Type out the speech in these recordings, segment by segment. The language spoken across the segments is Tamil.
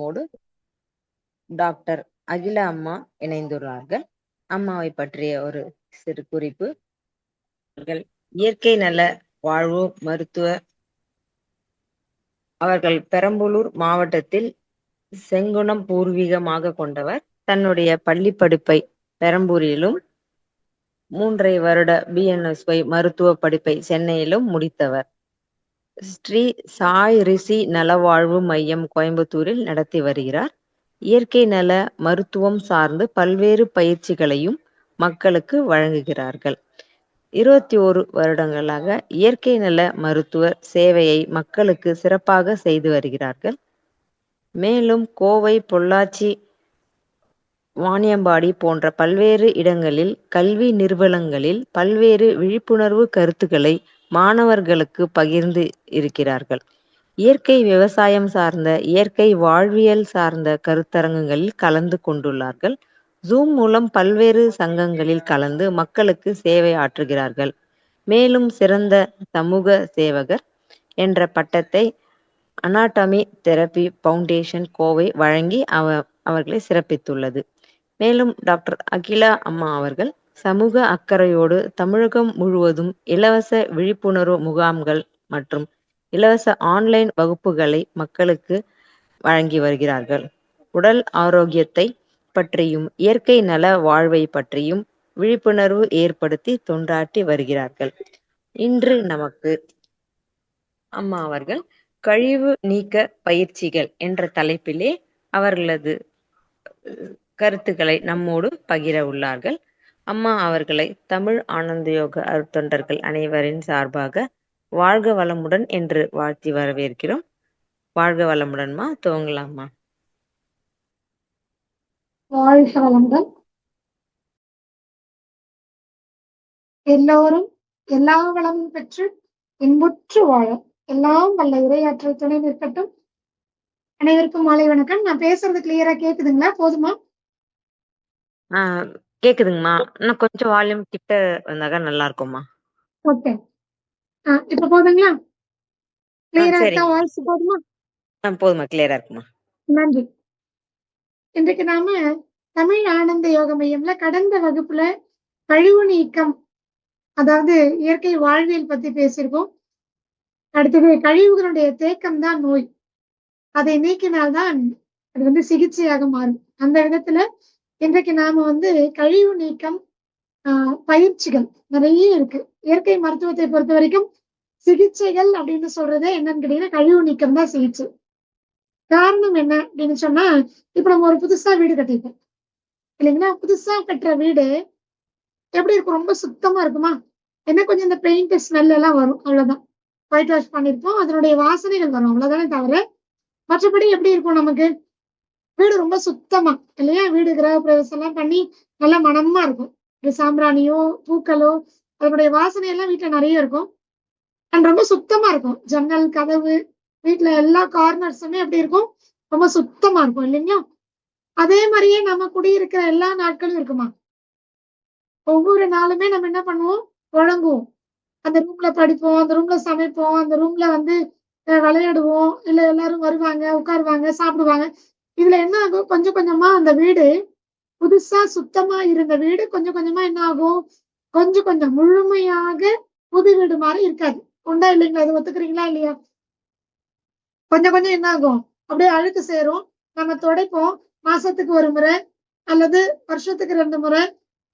நம்மோடு டாக்டர் அகிலா அம்மா இணைந்துள்ளார்கள். அம்மாவை பற்றிய ஒரு சிறு குறிப்பு. இயற்கை நல வாழ்வு மருத்துவ. அவர்கள் பெரம்பலூர் மாவட்டத்தில் செங்குணம் பூர்வீகமாக கொண்டவர். தன்னுடைய பள்ளி படிப்பை பெரம்பூரிலும் 3.5 வருட BNSY மருத்துவ படிப்பை சென்னையிலும் முடித்தவர். ஸ்ரீ சாய் ரிஷி நலவாழ்வு மையம் கோயம்புத்தூரில் நடத்தி வருகிறார். இயற்கை நல மருத்துவம் சார்ந்து பல்வேறு பயிற்சிகளையும் மக்களுக்கு வழங்குகிறார்கள். 21 வருடங்களாக இயற்கை நல மருத்துவ சேவையை மக்களுக்கு சிறப்பாக செய்து வருகிறார்கள். மேலும் கோவை, பொள்ளாச்சி, வாணியம்பாடி போன்ற பல்வேறு இடங்களில் கல்வி நிறுவனங்களில் பல்வேறு விழிப்புணர்வு கருத்துக்களை மாணவர்களுக்கு பகிர்ந்து இருக்கிறார்கள். இயற்கை விவசாயம் சார்ந்த, இயற்கை வாழ்வியல் சார்ந்த கருத்தரங்குகளில் கலந்து கொண்டுள்ளார்கள். ஜூம் மூலம் பல்வேறு சங்கங்களில் கலந்து மக்களுக்கு சேவை ஆற்றுகிறார்கள். மேலும் சிறந்த சமூக சேவகர் என்ற பட்டத்தை அனாட்டமி தெரபி ஃபவுண்டேஷன் கோவை வழங்கி அவர்களை சிறப்பித்துள்ளது. மேலும் டாக்டர் அகிலா அம்மா அவர்கள் சமூக அக்கறையோடு தமிழகம் முழுவதும் இலவச விழிப்புணர்வு முகாம்கள் மற்றும் இலவச ஆன்லைன் வகுப்புகளை மக்களுக்கு வழங்கி வருகிறார்கள். உடல் ஆரோக்கியத்தை பற்றியும் இயற்கை நல வாழ்வை பற்றியும் விழிப்புணர்வு ஏற்படுத்தி தொண்டாற்றி வருகிறார்கள். இன்று நமக்கு அம்மா அவர்கள் கழிவு நீக்க பயிற்சிகள் என்ற தலைப்பிலே அவர்களது கருத்துக்களை நம்மோடு பகிர உள்ளார்கள். அம்மா அவர்களை தமிழ் ஆனந்த யோக அருட்தொண்டர்கள் அனைவரின் சார்பாக வாழ்க வளமுடன் என்று வாழ்த்தி வரவேற்கிறோம். வாழ்க வளமுடன்மா, துவங்கலாமா? வாழ்க வளமுடன். எல்லோரும் எல்லா வளமும் பெற்று இன்புற்று வாழ எல்லாம் வல்ல இறையாற்றல் துணை நிற்கட்டும். அனைவருக்கும் மாலை வணக்கம். நான் பேசுறது கிளியரா கேக்குதுங்களா? போதுமா? கேக்குதுங்கம்மா. இன்னும் கொஞ்சம் வால்யூம் கிட்ட வந்தாக்க நல்லா இருக்கும்மா. ஓகே, இப்ப போதுங்களா? கிளியரா இருக்கா? வாய்ஸ் போதுமா? போதுமா, கிளியரா இருக்குமா. நன்றி. இன்றைக்கு நாம தமிழ் ஆனந்த யோக மையம்ல கடந்த வகுப்புல கழிவு நீக்கம், அதாவது இயற்கை வாழ்வியல் பத்தி பேசியிருக்கோம். அடுத்தது கழிவுகளுடைய தேக்கம் தான் நோய், அதை நீக்கினால்தான் அது சிகிச்சையாக மாறும். அந்த விதத்துல இன்றைக்கு நாம கழிவு நீக்கம் பயிற்சிகள் நிறைய இருக்கு. இயற்கை மருத்துவத்தை பொறுத்த வரைக்கும் சிகிச்சைகள் அப்படின்னு சொல்றதே என்னன்னு கேட்டீங்கன்னா கழிவு நீக்கம் தான் சிகிச்சை. காரணம் என்ன அப்படின்னு சொன்னா, இப்ப நம்ம ஒரு புதுசா வீடு கட்டிப்போம் இல்லைங்களா? புதுசா கட்டுற வீடு எப்படி இருக்கும்? ரொம்ப சுத்தமா இருக்குமா? என்ன கொஞ்சம் இந்த பெயிண்ட் ஸ்மெல் எல்லாம் வரும், அவ்வளவுதான். ஒயிட் வாஷ் பண்ணிருப்போம், அதனுடைய வாசனைகள் வரும், அவ்வளவுதானே தவிர மற்றபடி எப்படி இருக்கும் நமக்கு? வீடு ரொம்ப சுத்தமா இல்லையா? வீடு கிரக பிரவேசம் எல்லாம் பண்ணி நல்லா மனமா இருக்கும். சாம்பிராணியோ பூக்களோ அதனுடைய வாசனை எல்லாம் வீட்டுல நிறைய இருக்கும். அண்ட் ரொம்ப சுத்தமா இருக்கும். ஜன்னல், கதவு, வீட்டுல எல்லா கார்னர்ஸுமே எப்படி இருக்கும்? ரொம்ப சுத்தமா இருக்கும் இல்லைங்களா? அதே மாதிரியே நம்ம குடியிருக்கிற எல்லா நாட்களும் இருக்குமா? ஒவ்வொரு நாளுமே நம்ம என்ன பண்ணுவோம்? உழங்குவோம். அந்த ரூம்ல படிப்போம், அந்த ரூம்ல சமைப்போம், அந்த ரூம்ல விளையாடுவோம், இல்ல எல்லாரும் வருவாங்க, உட்காருவாங்க, சாப்பிடுவாங்க. இதுல என்ன ஆகும்? கொஞ்சம் கொஞ்சமா அந்த வீடு, புதுசா சுத்தமா இருந்த வீடு கொஞ்சம் கொஞ்சமா என்ன ஆகும்? கொஞ்சம் முழுமையாக புது வீடு மாதிரி இருக்காது. உண்டா இல்லைங்களா? அது ஒத்துக்கிறீங்களா இல்லையா? கொஞ்சம் என்ன ஆகும்? அப்படியே அழுக்கு சேரும். நம்ம துடைப்போம், மாசத்துக்கு ஒரு முறை அல்லது வருஷத்துக்கு 2 முறை.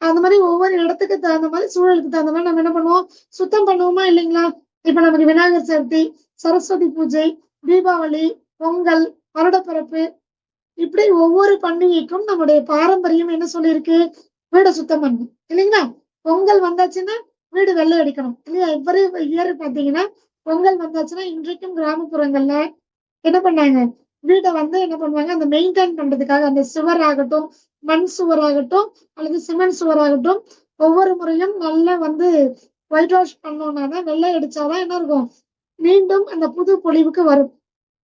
அந்த மாதிரி ஒவ்வொரு இடத்துக்கு தகுந்த மாதிரி, சூழலுக்கு தகுந்த மாதிரி நம்ம என்ன பண்ணுவோம்? சுத்தம் பண்ணுவோமா இல்லைங்களா? இப்ப நமக்கு விநாயகர் சதுர்த்தி, சரஸ்வதி பூஜை, தீபாவளி, பொங்கல், வருடப்பிறப்பு, இப்படி ஒவ்வொரு பண்டிகைக்கும் நம்முடைய பாரம்பரியம் என்ன சொல்லியிருக்கு? வீடை சுத்தம் பண்ணணும் இல்லைங்களா? பொங்கல் வந்தாச்சுன்னா வீடு வெள்ளை அடிக்கணும் இல்லையா? எவ்வளவு இயர் பாத்தீங்கன்னா பொங்கல் வந்தாச்சுன்னா இன்றைக்கும் கிராமப்புறங்கள்ல என்ன பண்ணாங்க? வீட்டை என்ன பண்ணுவாங்க? அந்த மெயின்டைன் பண்றதுக்காக அந்த சுவர் ஆகட்டும், மண் சுவர் ஆகட்டும் அல்லது சிமெண்ட் சுவர் ஆகட்டும், ஒவ்வொரு முறையும் நல்லா ஒயிட் வாஷ் பண்ணோம்னாதான், வெள்ளை அடிச்சாதான் என்ன இருக்கும்? மீண்டும் அந்த புது பொலிவுக்கு வரும்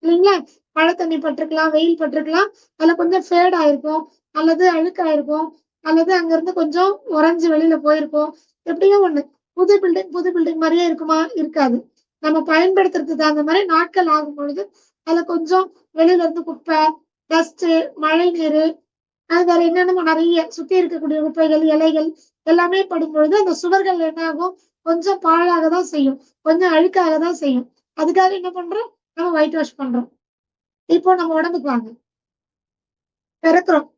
இல்லைங்களா? மழை தண்ணி பட்டிருக்கலாம், வெயில் பட்டிருக்கலாம், அதுல கொஞ்சம் ஃபேட் ஆயிருக்கும், அல்லது அழுக்காயிருக்கும், அல்லது அங்க இருந்து கொஞ்சம் உறைஞ்சு வெளியில போயிருக்கும். எப்படியோ ஒண்ணு. புது பில்டிங் மாதிரியே இருக்குமா? இருக்காது. நம்ம பயன்படுத்துறதுக்கு தகுந்த மாதிரி நாட்கள் ஆகும் பொழுது அதுல கொஞ்சம் வெளியில இருந்து குப்பை, டஸ்ட், மழை நீர், அது வேற என்னென்னமோ நிறைய சுத்தி இருக்கக்கூடிய குப்பைகள், இலைகள் எல்லாமே படும்பொழுது அந்த சுவர்கள் என்ன ஆகும், கொஞ்சம் பாழாக தான் செய்யும், கொஞ்சம் அழுக்காக தான் செய்யும். அதுக்காக என்ன பண்றோம், நம்ம ஒயிட் வாஷ் பண்றோம். இப்போ நம்ம உடம்புக்கு வாங்க, பிறக்கிறோம்.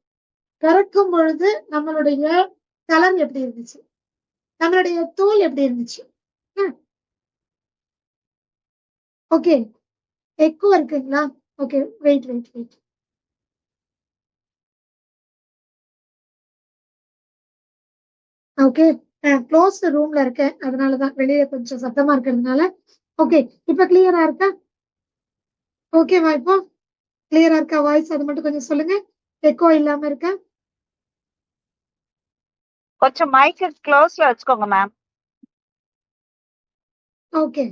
பிறக்கும் பொழுது நம்மளுடைய கலர் எப்படி இருந்துச்சு, நம்மளுடைய தோல் எப்படி இருந்துச்சு? ஓகே, எக்கோ இருக்குங்களா? Okay, wait wait wait. Okay, close ரூம்ல இருக்கேன், அதனாலதான் வெளியே கொஞ்சம் சத்தமா இருக்கிறதுனால. ஓகே, இப்ப கிளியரா இருக்கா? ஓகேவா? இப்போ கிளியரா இருக்கா வாய்ஸ்? அது மட்டும் கொஞ்சம் சொல்லுங்க, எக்கோ இல்லாம இருக்கா? கொஞ்சம் மைக் க்ளோஸ்ல வச்சுக்கோங்க மேம். ஓகே,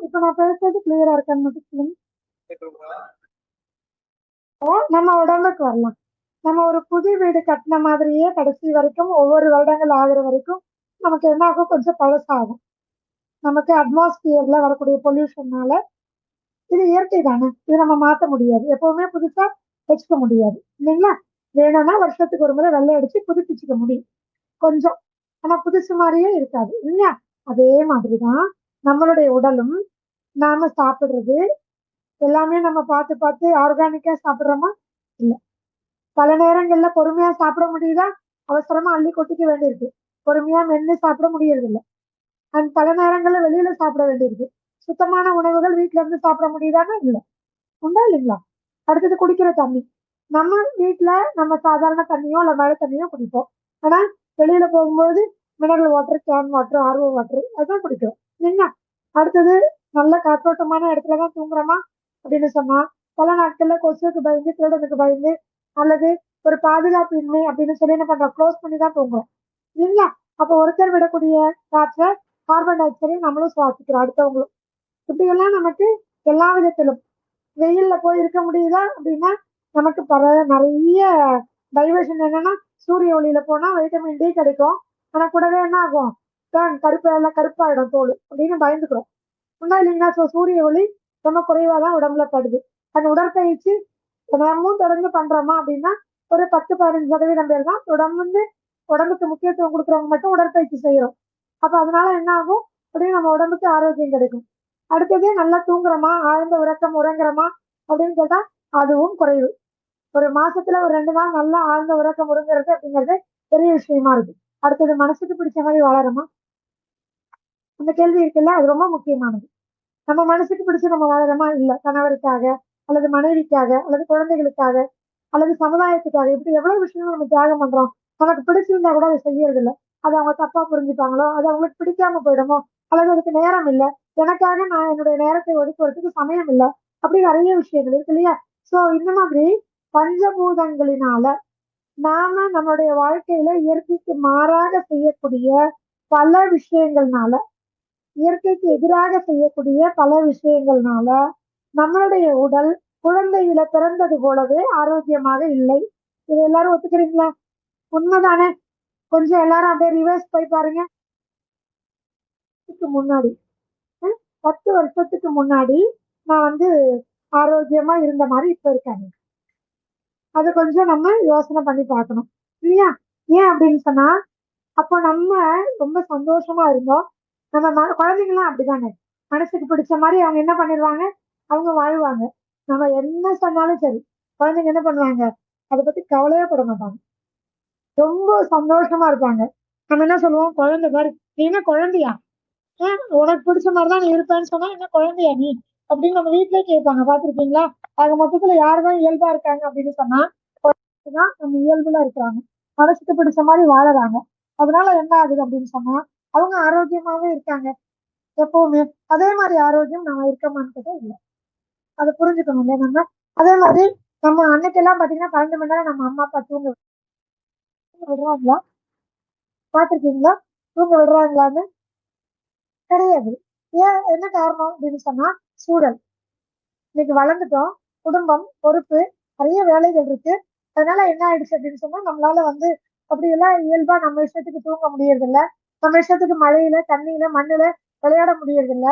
இப்ப நான் பேசுறது கிளியரா இருக்கான்னு மட்டும் சொல்லுங்க. நம்ம உடம்புக்கு வரலாம். நம்ம ஒரு புது வீடு கட்டின மாதிரியே கடைசி வரைக்கும் ஒவ்வொரு வருடங்கள் ஆகுற வரைக்கும் நமக்கு என்ன ஆகும், கொஞ்சம் பழசாகும். நமக்கு அட்மாஸ்பியர்ல வரக்கூடிய பொல்யூஷன்னால, இது இயற்கை தானே, இது நம்ம மாத்த முடியாது, எப்பவுமே புதுசா வச்சுக்க முடியாது இல்லைங்களா? வேணும்னா வருஷத்துக்கு ஒரு முறை வெள்ளை அடிச்சு புதுப்பிச்சுக்க முடியும் கொஞ்சம், ஆனா புதுசு மாதிரியே இருக்காது இல்லையா? அதே மாதிரிதான் நம்மளுடைய உடலும். நாம சாப்பிடுறது எல்லாமே நம்ம பார்த்து பார்த்து ஆர்கானிக்கா சாப்பிடுறோமா? இல்ல. பல நேரங்கள்ல பொறுமையா சாப்பிட முடியுதா? அவசரமா அள்ளி கொட்டிக்க வேண்டியிருக்கு, பொறுமையா மென்னு சாப்பிட முடியறது இல்ல. அண்ட் பல நேரங்கள்ல வெளியில சாப்பிட வேண்டியிருக்கு. சுத்தமான உணவுகள் வீட்டுல இருந்து சாப்பிட முடியுதானா? இல்ல. உண்டா இல்லைங்களா? அடுத்தது குடிக்கிற தண்ணி. நம்ம வீட்டுல நம்ம சாதாரண தண்ணியோ இல்ல மழை தண்ணியோ குடிப்போம். ஆனா வெளியில போகும்போது mineral water, can water, RO water அதான் குடிக்கிறோம் இல்லைங்களா? அடுத்தது நல்ல காற்றோட்டமான இடத்துலதான் தூங்குறோமா அப்படின்னு சொன்னா, பல நாட்கள்ல கொசுக்கு பயந்து, திருடனுக்கு பயந்து, அல்லது ஒரு பாதுகாப்பு இன்மை அப்படின்னு சொல்லி என்ன பண்றோம், க்ளோஸ் பண்ணி தான் தூங்குறோம் இல்லைங்களா? அப்ப ஒருத்தர் விடக்கூடிய காற்றை கார்பன் டை ஆக்சைடை நம்மளும் சுவாசிக்கிறோம், அடுத்தவங்களும். இப்படி எல்லாம் நமக்கு எல்லா விதத்திலும் வெயில்ல போய் இருக்க முடியுதா அப்படின்னா, நமக்கு நிறைய டைவர்ஷன். என்னன்னா, சூரிய ஒளியில போனா வைட்டமின் டி கிடைக்கும், ஆனா கூடவே என்ன ஆகும், கருப்பாயிடும் தோல் அப்படின்னு பயந்துக்கிறோம். உண்டா இல்லைங்களா? சூரிய ஒளி ரொம்ப குறைவாதான் உடம்புல படுது. அந்த உடற்பயிற்சி தினமும் தொடர்ந்து பண்றோமா அப்படின்னா, ஒரு 10-15% பேர் தான் உடம்புக்கு முக்கியத்துவம் கொடுக்குறவங்க மட்டும் உடற்பயிற்சி செய்யறோம். அப்ப அதனால என்ன ஆகும், அப்படின்னு நம்ம உடம்புக்கு ஆரோக்கியம் கிடைக்கும். அடுத்தது நல்லா தூங்குறோமா, ஆழ்ந்த உறக்கம் உறங்குறோமா அப்படின்னு கேட்டா அதுவும் குறைவு. ஒரு மாசத்துல ஒரு 2 நாள் நல்லா ஆழ்ந்த உறக்கம் உறங்குறது அப்படிங்கிறது பெரிய விஷயமா இருக்கு. அடுத்தது மனசுக்கு பிடிச்ச மாதிரி வாழறோமா, அந்த கேள்வி இருக்குல்ல, அது ரொம்ப முக்கியமானது. நம்ம மனசுக்கு பிடிச்சு நம்ம வாழறோமா? இல்ல. கணவருக்காக அல்லது மனைவிக்காக அல்லது குழந்தைகளுக்காக அல்லது சமுதாயத்துக்காக, இப்படி எவ்வளவு விஷயங்கள் நம்ம தியாகம் பண்றோம். நமக்கு பிடிச்சிருந்தா கூட அதை செய்யறது இல்லை. அது அவங்க தப்பா புரிஞ்சுப்பாங்களோ, அது அவங்களுக்கு பிடிக்காம போயிடுமோ, அல்லது அதுக்கு நேரம் இல்லை, எனக்காக நான் என்னுடைய நேரத்தை ஒதுக்குறதுக்கு சமயம் இல்லை, அப்படி நிறைய விஷயங்கள் இருக்கு இல்லையா? சோ இந்த மாதிரி பஞ்சபூதங்களினால நாம நம்மளுடைய வாழ்க்கையில இயற்கைக்கு மாறாக செய்யக்கூடிய பல விஷயங்கள்னால, இயற்கைக்கு எதிராக செய்யக்கூடிய பல விஷயங்கள்னால நம்மளுடைய உடல் குழந்தையில பிறந்தது போலவே ஆரோக்கியமாக இல்லை. இது எல்லாரும் ஒத்துக்கிறீங்களா? உண்மைதானே? கொஞ்சம் எல்லாரும் அப்படியே ரிவர்ஸ் போய் பாருங்க. முன்னாடி 10 வருஷத்துக்கு முன்னாடி நான் ஆரோக்கியமா இருந்த மாதிரி இப்ப இருக்காங்க. அது கொஞ்சம் நம்ம யோசனை பண்ணி பார்க்கணும் இல்லையா? ஏன் அப்படின்னு சொன்னா, அப்போ நம்ம ரொம்ப சந்தோஷமா இருந்தோம். நம்ம குழந்தைங்களாம் அப்படிதானே, மனசுக்கு பிடிச்ச மாதிரி அவங்க என்ன பண்ணிடுவாங்க, அவங்க வாழ்வாங்க. நம்ம என்ன சொன்னாலும் சரி, குழந்தைங்க என்ன பண்ணுவாங்க, அதை பத்தி கவலையே பட மாட்டாங்க, ரொம்ப சந்தோஷமா இருப்பாங்க. நம்ம என்ன சொல்லுவோம், குழந்தை பாரு, நீ என்ன குழந்தையா, உனக்கு பிடிச்ச மாதிரிதான் நீ இருப்பேன்னு சொன்னா என்ன குழந்தையா நீ அப்படின்னு நம்ம வீட்லயே கேட்பாங்க. பாத்திருக்கீங்களா? ஆக மொத்தத்துல யாருதான் இயல்பா இருக்காங்க அப்படின்னு சொன்னா தான் நம்ம இயல்புல இருக்கிறாங்க, மனசுக்கு பிடிச்ச மாதிரி வாழறாங்க. அதனால என்ன ஆகுது அப்படின்னு சொன்னா அவங்க ஆரோக்கியமாவே இருக்காங்க எப்பவுமே. அதே மாதிரி ஆரோக்கியம் நம்ம இருக்கமான்னு கேட்டா இல்ல. அதை புரிஞ்சுக்கணும் இல்லையா நம்ம? அதே மாதிரி நம்ம அன்னைக்கெல்லாம் பாத்தீங்கன்னா 12 மணி நேரம் நம்ம அம்மா அப்பா தூங்க விடுறாங்களா? பாத்திருக்கீங்களா தூங்க விடுறாங்களான்னு? கிடையாது. ஏன், என்ன காரணம் அப்படின்னு சொன்னா சூழல். இன்னைக்கு வளர்ந்துட்டோம், குடும்பம், பொறுப்பு, நிறைய வேலைகள் இருக்கு. அதனால என்ன ஆயிடுச்சு அப்படின்னு சொன்னா நம்மளால அப்படி எல்லாம் இயல்பா நம்ம இஷ்டத்துக்கு தூங்க முடியறது இல்ல. நம்ம இஷ்டத்துக்கு மழையில, தண்ணியில, மண்ணுல விளையாட முடியறது இல்ல.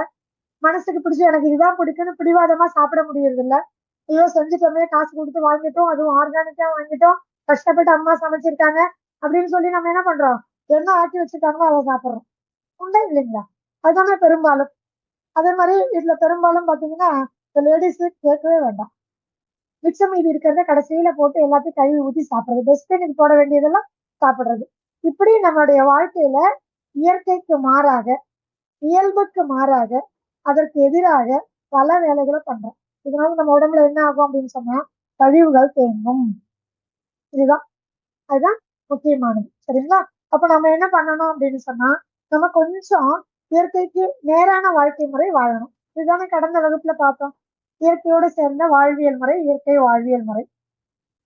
மனசுக்கு பிடிச்சி எனக்கு இதுதான் பிடிக்குன்னு பிடிவாதமா சாப்பிட முடியறது இல்ல. ஐயோ செஞ்சுட்டோமே, காசு கொடுத்து வாங்கிட்டோம், அதுவும் ஆர்கானிக்கா வாங்கிட்டோம், கஷ்டப்பட்டு அம்மா சமைச்சிருக்காங்க அப்படின்னு சொல்லி நம்ம என்ன பண்றோம், என்ன ஆக்கி வச்சிருக்காங்களோ அதை சாப்பிடுறோம். உண்டா இல்லைங்களா? அதுதானே பெரும்பாலும். அதே மாதிரி இதுல பெரும்பாலும் பாத்தீங்கன்னா இந்த லேடிஸ் கேட்கவே வேண்டாம். மிச்சம் மீதி இருக்கிறத கடைசியில போட்டு எல்லாத்தையும் கழுவி ஊத்தி சாப்பிடுறது, டஸ்ட்பினுக்கு போட வேண்டியதெல்லாம் சாப்பிடுறது. இப்படி நம்மளுடைய வாழ்க்கையில இயற்கைக்கு மாறாக, இயல்புக்கு மாறாக, அதற்கு எதிராக பல வேலைகளை பண்றோம். இதனால நம்ம உடம்புல என்ன ஆகும் அப்படின்னு சொன்னா கழிவுகள் தேங்கும். இதுதான், அதுதான் முக்கியமானது. சரிங்களா? அப்ப நம்ம என்ன பண்ணணும் அப்படின்னு சொன்னா நம்ம கொஞ்சம் இயற்கைக்கு நேரான வாழ்க்கை முறை வாழணும். இதுதானே கடந்த வகுப்புல பார்த்தோம். இயற்கையோடு சேர்ந்த வாழ்வியல் முறை, இயற்கை வாழ்வியல் முறை.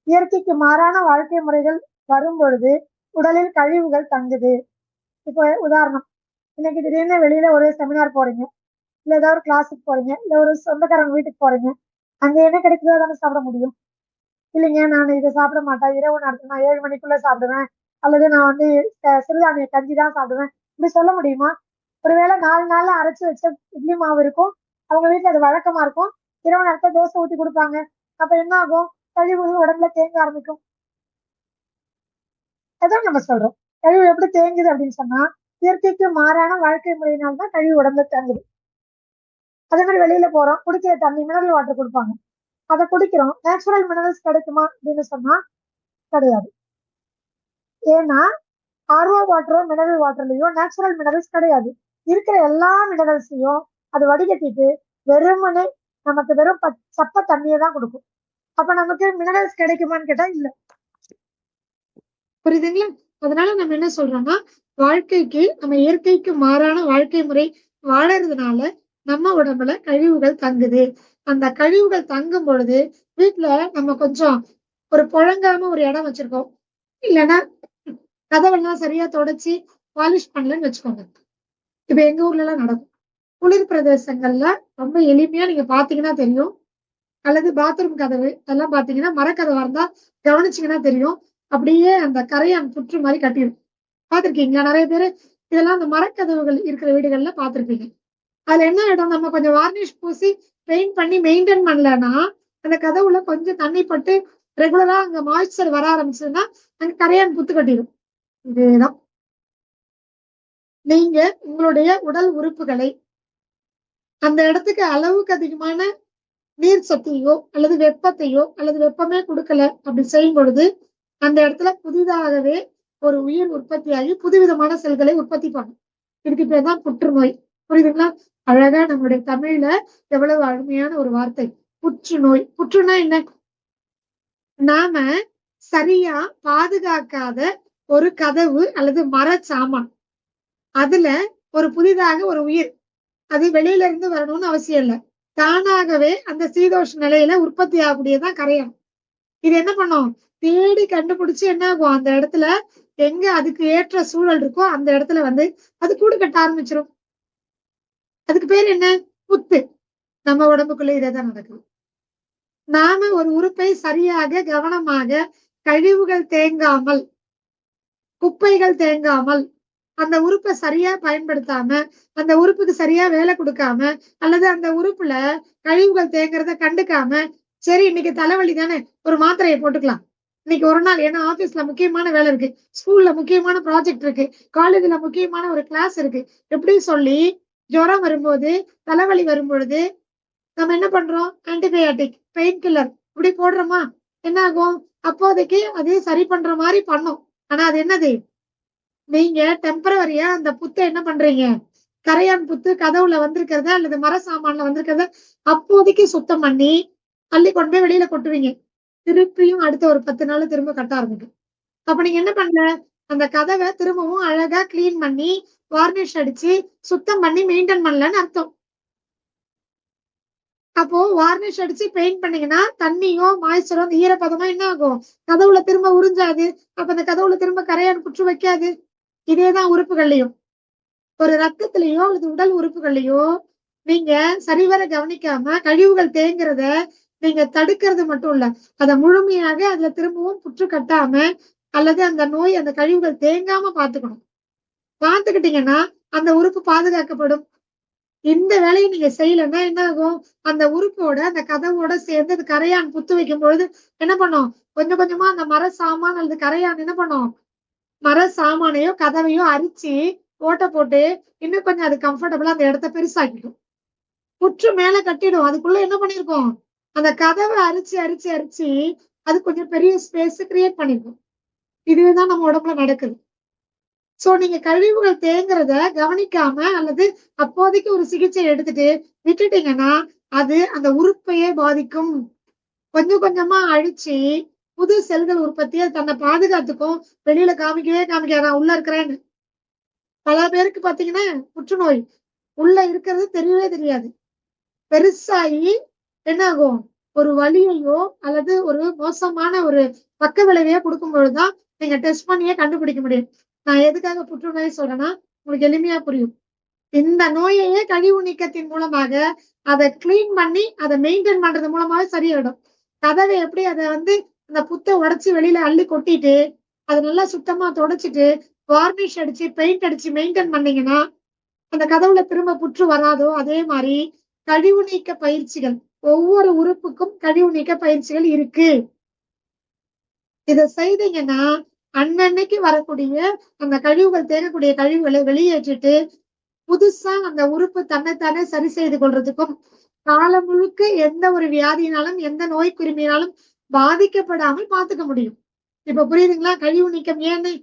இயற்கைக்கு மாறான வாழ்க்கை முறைகள் வரும் பொழுது உடலில் கழிவுகள் தங்குது. இப்போ உதாரணம், இன்னைக்கு திடீர்னு வெளியில ஒரு செமினார் போறீங்க, இல்ல ஏதாவது ஒரு கிளாஸுக்கு போறீங்க, இல்ல ஒரு சொந்தக்காரங்க வீட்டுக்கு போறீங்க. அங்க என்ன கிடைக்குதோ தானே சாப்பிட முடியும். இல்லைங்க நான் இதை சாப்பிட மாட்டேன், இரவு நேரத்துல நான் 7 மணிக்குள்ள சாப்பிடுவேன், அல்லது நான் சிறுதானிய கஞ்சி தான் சாப்பிடுவேன், இப்படி சொல்ல முடியுமா? ஒருவேளை 4 நாள்ல அரைச்சு வச்ச இட்லி மாவு இருக்கும், அவங்க வீட்டுல அது வழக்கமா இருக்கும், இரவு நேரத்துல தோசை ஊத்தி கொடுப்பாங்க. அப்ப என்ன ஆகும்? கழிவு உடம்புல தேங்க ஆரம்பிக்கும். அதான் நம்ம சொல்றோம், கழிவு எப்படி தேங்குது அப்படின்னு சொன்னா இயற்கைக்கு மாறான வாழ்க்கை முறையினால்தான் கழிவு உடம்புல தேங்குது. அதே மாதிரி வெளியில போறோம், குடிக்கிற தண்ணி மினரல் வாட்டர் கொடுப்பாங்க, அதை குடிக்கிறோம். நேச்சுரல் மினரல்ஸ் கிடைக்குமா அப்படின்னு சொன்னா கிடையாது. ஏன்னா ஆர்ஓ வாட்டரோ மினரல் வாட்டர்லயோ நேச்சுரல் மினரல்ஸ் கிடையாது. இருக்கிற எல்லா மினரல்ஸையும் அது வடிகட்டிட்டு வெறுமனே நமக்கு வெறும் சப்ப தண்ணியை தான் கொடுக்கும். அப்ப நமக்கு மினரல்ஸ் கிடைக்குமான்னு கேட்டா இல்ல. புரியுதுங்களா? அதனால நம்ம என்ன சொல்றோம்னா வாழ்க்கைக்கு, நம்ம இயற்கைக்கு மாறான வாழ்க்கை முறை வாழறதுனால நம்ம உடம்புல கழிவுகள் தங்குது. அந்த கழிவுகள் தங்கும் பொழுது வீட்டுல நம்ம கொஞ்சம் ஒரு புழங்காம ஒரு இடம் வச்சிருக்கோம், இல்லைன்னா கதவெல்லாம் சரியா தொடச்சி பாலிஷ் பண்ணலன்னு வச்சுக்கோங்க. இப்ப எங்க ஊர்ல எல்லாம் நடக்கும், குளிர் பிரதேசங்கள்ல ரொம்ப எளிமையா நீங்க பாத்தீங்கன்னா தெரியும், அல்லது பாத்ரூம் கதவு அதெல்லாம் பாத்தீங்கன்னா மரக்கதவா இருந்தா கவனிச்சீங்கன்னா தெரியும், அப்படியே அந்த கரையான் புற்று மாதிரி கட்டிடும். பாத்திருக்கீங்களா? நிறைய பேரு இதெல்லாம் அந்த மரக்கதவுகள் இருக்கிற வீடுகள்ல பாத்திருப்பீங்க. அதுல என்ன இடம், நம்ம கொஞ்சம் வார்னிஷ் பூசி பெயிண்ட் பண்ணி மெயின்டைன் பண்ணலன்னா அந்த கதவுல கொஞ்சம் தண்ணி பட்டு ரெகுலரா அங்க மாய்ச்சர் வர ஆரம்பிச்சதுன்னா அங்க கரையான் புத்து கட்டிடும். இதேதான் நீங்க உங்களுடைய உடல் உறுப்புகளை அந்த இடத்துக்கு அளவுக்கு அதிகமான நீர் சக்தியோ அல்லது வெப்பத்தையோ அல்லது வெப்பமே கொடுக்கல அப்படி செய்யும் பொழுது அந்த இடத்துல புதிதாகவே ஒரு உயிர் உற்பத்தியாகி புதுவிதமான செல்களை உற்பத்தி பண்ணும். இதுக்கு பேர் தான் புற்றுநோய். புரியுதுங்களா? அழகா நம்மளுடைய தமிழ்ல எவ்வளவு அருமையான ஒரு வார்த்தை, புற்றுநோய். புற்றுநோய் என்ன? நாம சரியா பாதுகாக்காத ஒரு கதவு அல்லது மரச்சாமான், அதுல ஒரு புதிதாக ஒரு உயிர், அது வெளியில இருந்து வரணும்னு அவசியம் இல்லை, தானாகவே அந்த சீதோஷ நிலையில உற்பத்தி ஆகக்கூடியதான் கரையான். இது என்ன பண்ணும்? தேடி கண்டுபிடிச்சு என்ன ஆகும், அந்த இடத்துல எங்க அதுக்கு ஏற்ற சூழல் இருக்கோ அந்த இடத்துல அது கூடு கட்ட ஆரம்பிச்சிடும். அதுக்கு பேர் என்ன? புத்து. நம்ம உடம்புக்குள்ள இதேதான் நடக்குது. நாம ஒரு உறுப்பை சரியாக கவனமாக கழிவுகள் தேங்காமல், குப்பைகள் தேங்காமல், அந்த உறுப்பை சரியா பயன்படுத்தாம, அந்த உறுப்புக்கு சரியா வேலை கொடுக்காம, அல்லது அந்த உறுப்புல கழிவுகள் தேங்குறத கண்டுக்காம, சரி இன்னைக்கு தலைவலி தானே ஒரு மாத்திரையை போட்டுக்கலாம், இன்னைக்கு ஒரு நாள், ஏன்னா ஆபீஸ்ல முக்கியமான வேலை இருக்கு, ஸ்கூல்ல முக்கியமான ப்ராஜெக்ட் இருக்கு, காலேஜ்ல முக்கியமான ஒரு கிளாஸ் இருக்கு, எப்படி சொல்லி ஜுரம் வரும்போது, தலைவலி வரும் பொழுது நம்ம என்ன பண்றோம்? ஆன்டிபயாட்டிக், பெயின் கில்லர் இப்படி போடுறோமா? என்ன ஆகும்? அப்போதைக்கு அது சரி பண்ற மாதிரி பண்ணும். ஆனா அது என்னது? நீங்க டெம்பரவரியா அந்த புத்தை என்ன பண்றீங்க? கரையான் புத்து கதவுல வந்திருக்கிறத அல்லது மர சாமான்ல வந்திருக்கிறத அப்போதைக்கு சுத்தம் பண்ணி அள்ளி கொண்டு போய் வெளியில கொட்டுவீங்க. திருப்பியும் அடுத்த ஒரு 10 நாள்ல திரும்ப கட்ட ஆரம்பிக்கும். அப்ப நீங்க என்ன பண்ணல, அந்த கதவை திரும்பவும் அழகா கிளீன் பண்ணி வார்னிஷ் அடிச்சு சுத்தம் பண்ணி மெயின்டைன் பண்ணலன்னு அர்த்தம். அப்போ வார்னிஷ் அடிச்சு பெயிண்ட் பண்ணீங்கன்னா தண்ணியோ மாய்ச்சரோ அந்த ஈரப்பதமோ என்ன ஆகும், கதவுல திரும்ப உறிஞ்சாது. அப்ப அந்த கதவுல திரும்ப கரையான் புற்று வைக்காது. இதேதான் உறுப்புகள்லயும். ஒரு ரத்தத்திலேயோ அல்லது உடல் உறுப்புகள்லயோ நீங்க சரிவர கவனிக்காம கழிவுகள் தேங்குறத நீங்க தடுக்கிறது மட்டும் இல்ல, அதை முழுமையாக அதுல திரும்பவும் புற்று கட்டாம அல்லது அந்த நோய் அந்த கழிவுகள் தேங்காம பாத்துக்கணும். பாத்துக்கிட்டீங்கன்னா அந்த உறுப்பு பாதுகாக்கப்படும். இந்த வேலையை நீங்க செய்யலைன்னா என்ன ஆகும், அந்த உறுப்போட அந்த கதவோட சேர்ந்து அது கரையான் புத்து வைக்கும் பொழுது என்ன பண்ணும், கொஞ்சம் கொஞ்சமா அந்த மர சாமான் அல்லது கரையான் என்ன பண்ணும், மர சாமானையோ கதவையோ அரிச்சு ஓட்டை போட்டு இன்னும் கொஞ்சம் அது கம்ஃபர்டபுளா அந்த இடத்த பெருசாக்கிடும். புற்று மேல கட்டிடும். அதுக்குள்ள என்ன பண்ணிருக்கோம், அந்த கதவை அரிச்சு அரிச்சு அரிச்சு அது கொஞ்சம் பெரிய ஸ்பேஸ் கிரியேட் பண்ணிருக்கும். இதுதான் நம்ம உடம்புல நடக்குது. சோ நீங்க கழிவுகள் தேங்குறத கவனிக்காம அல்லது அப்போதைக்கு ஒரு சிகிச்சை எடுத்துட்டு விட்டுட்டீங்கன்னா அது அந்த உறுப்பையே பாதிக்கும். கொஞ்சம் கொஞ்சமா அழிச்சு புது செல்கள் உற்பத்தியை தன்னை பாதுகாத்துக்கும். வெளியில காமிக்கவே காமிக்காத உள்ள இருக்கிறேன்னு. பல பேருக்கு பாத்தீங்கன்னா புற்றுநோய் உள்ள இருக்கிறது தெரியவே தெரியாது. பெருசாகி என்ன ஆகும், ஒரு வலியையோ அல்லது ஒரு மோசமான ஒரு பக்க விளைவையோ கொடுக்கும் பொழுதுதான் நீங்க டெஸ்ட் பண்ணியே கண்டுபிடிக்க முடியும். நான் எதுக்காக புற்றுநோய் சொல்றேன்னா உங்களுக்கு எளிமையா புரியும். இந்த நோயையே கழிவு நீக்கத்தின் மூலமாக அதை கிளீன் பண்ணி அதை மெயின்டைன் பண்றது மூலமாவே சரியாயிடும். கதவை எப்படி அதை அந்த புத்தை உடைச்சு வெளியில அள்ளி கொட்டிட்டு அதை நல்லா சுத்தமா தொடச்சிட்டு வார்னிஷ் அடிச்சு பெயிண்ட் அடிச்சு மெயின்டைன் பண்ணீங்கன்னா அந்த கதவுல திரும்ப புற்று வராதோ, அதே மாதிரி கழிவு நீக்க பயிற்சிகள், ஒவ்வொரு உறுப்புக்கும் கழிவு நீக்க பயிற்சிகள் இருக்கு. இதை செய்தீங்கன்னா அன்னன்னைக்கு வரக்கூடிய அந்த கழிவுகள் தேங்கக்கூடிய கழிவுகளை வெளியேற்றிட்டு புதுசா அந்த உறுப்பு தன்னைத்தானே சரி செய்து கொள்றதுக்கும் காலம் முழுக்க எந்த ஒரு வியாதியினாலும் எந்த நோய் கிருமியினாலும் பாதிக்கப்படாமல் பார்த்துக்க முடியும். இப்ப புரியுதுங்களா கழிவு நீக்கம் ஏன்னு?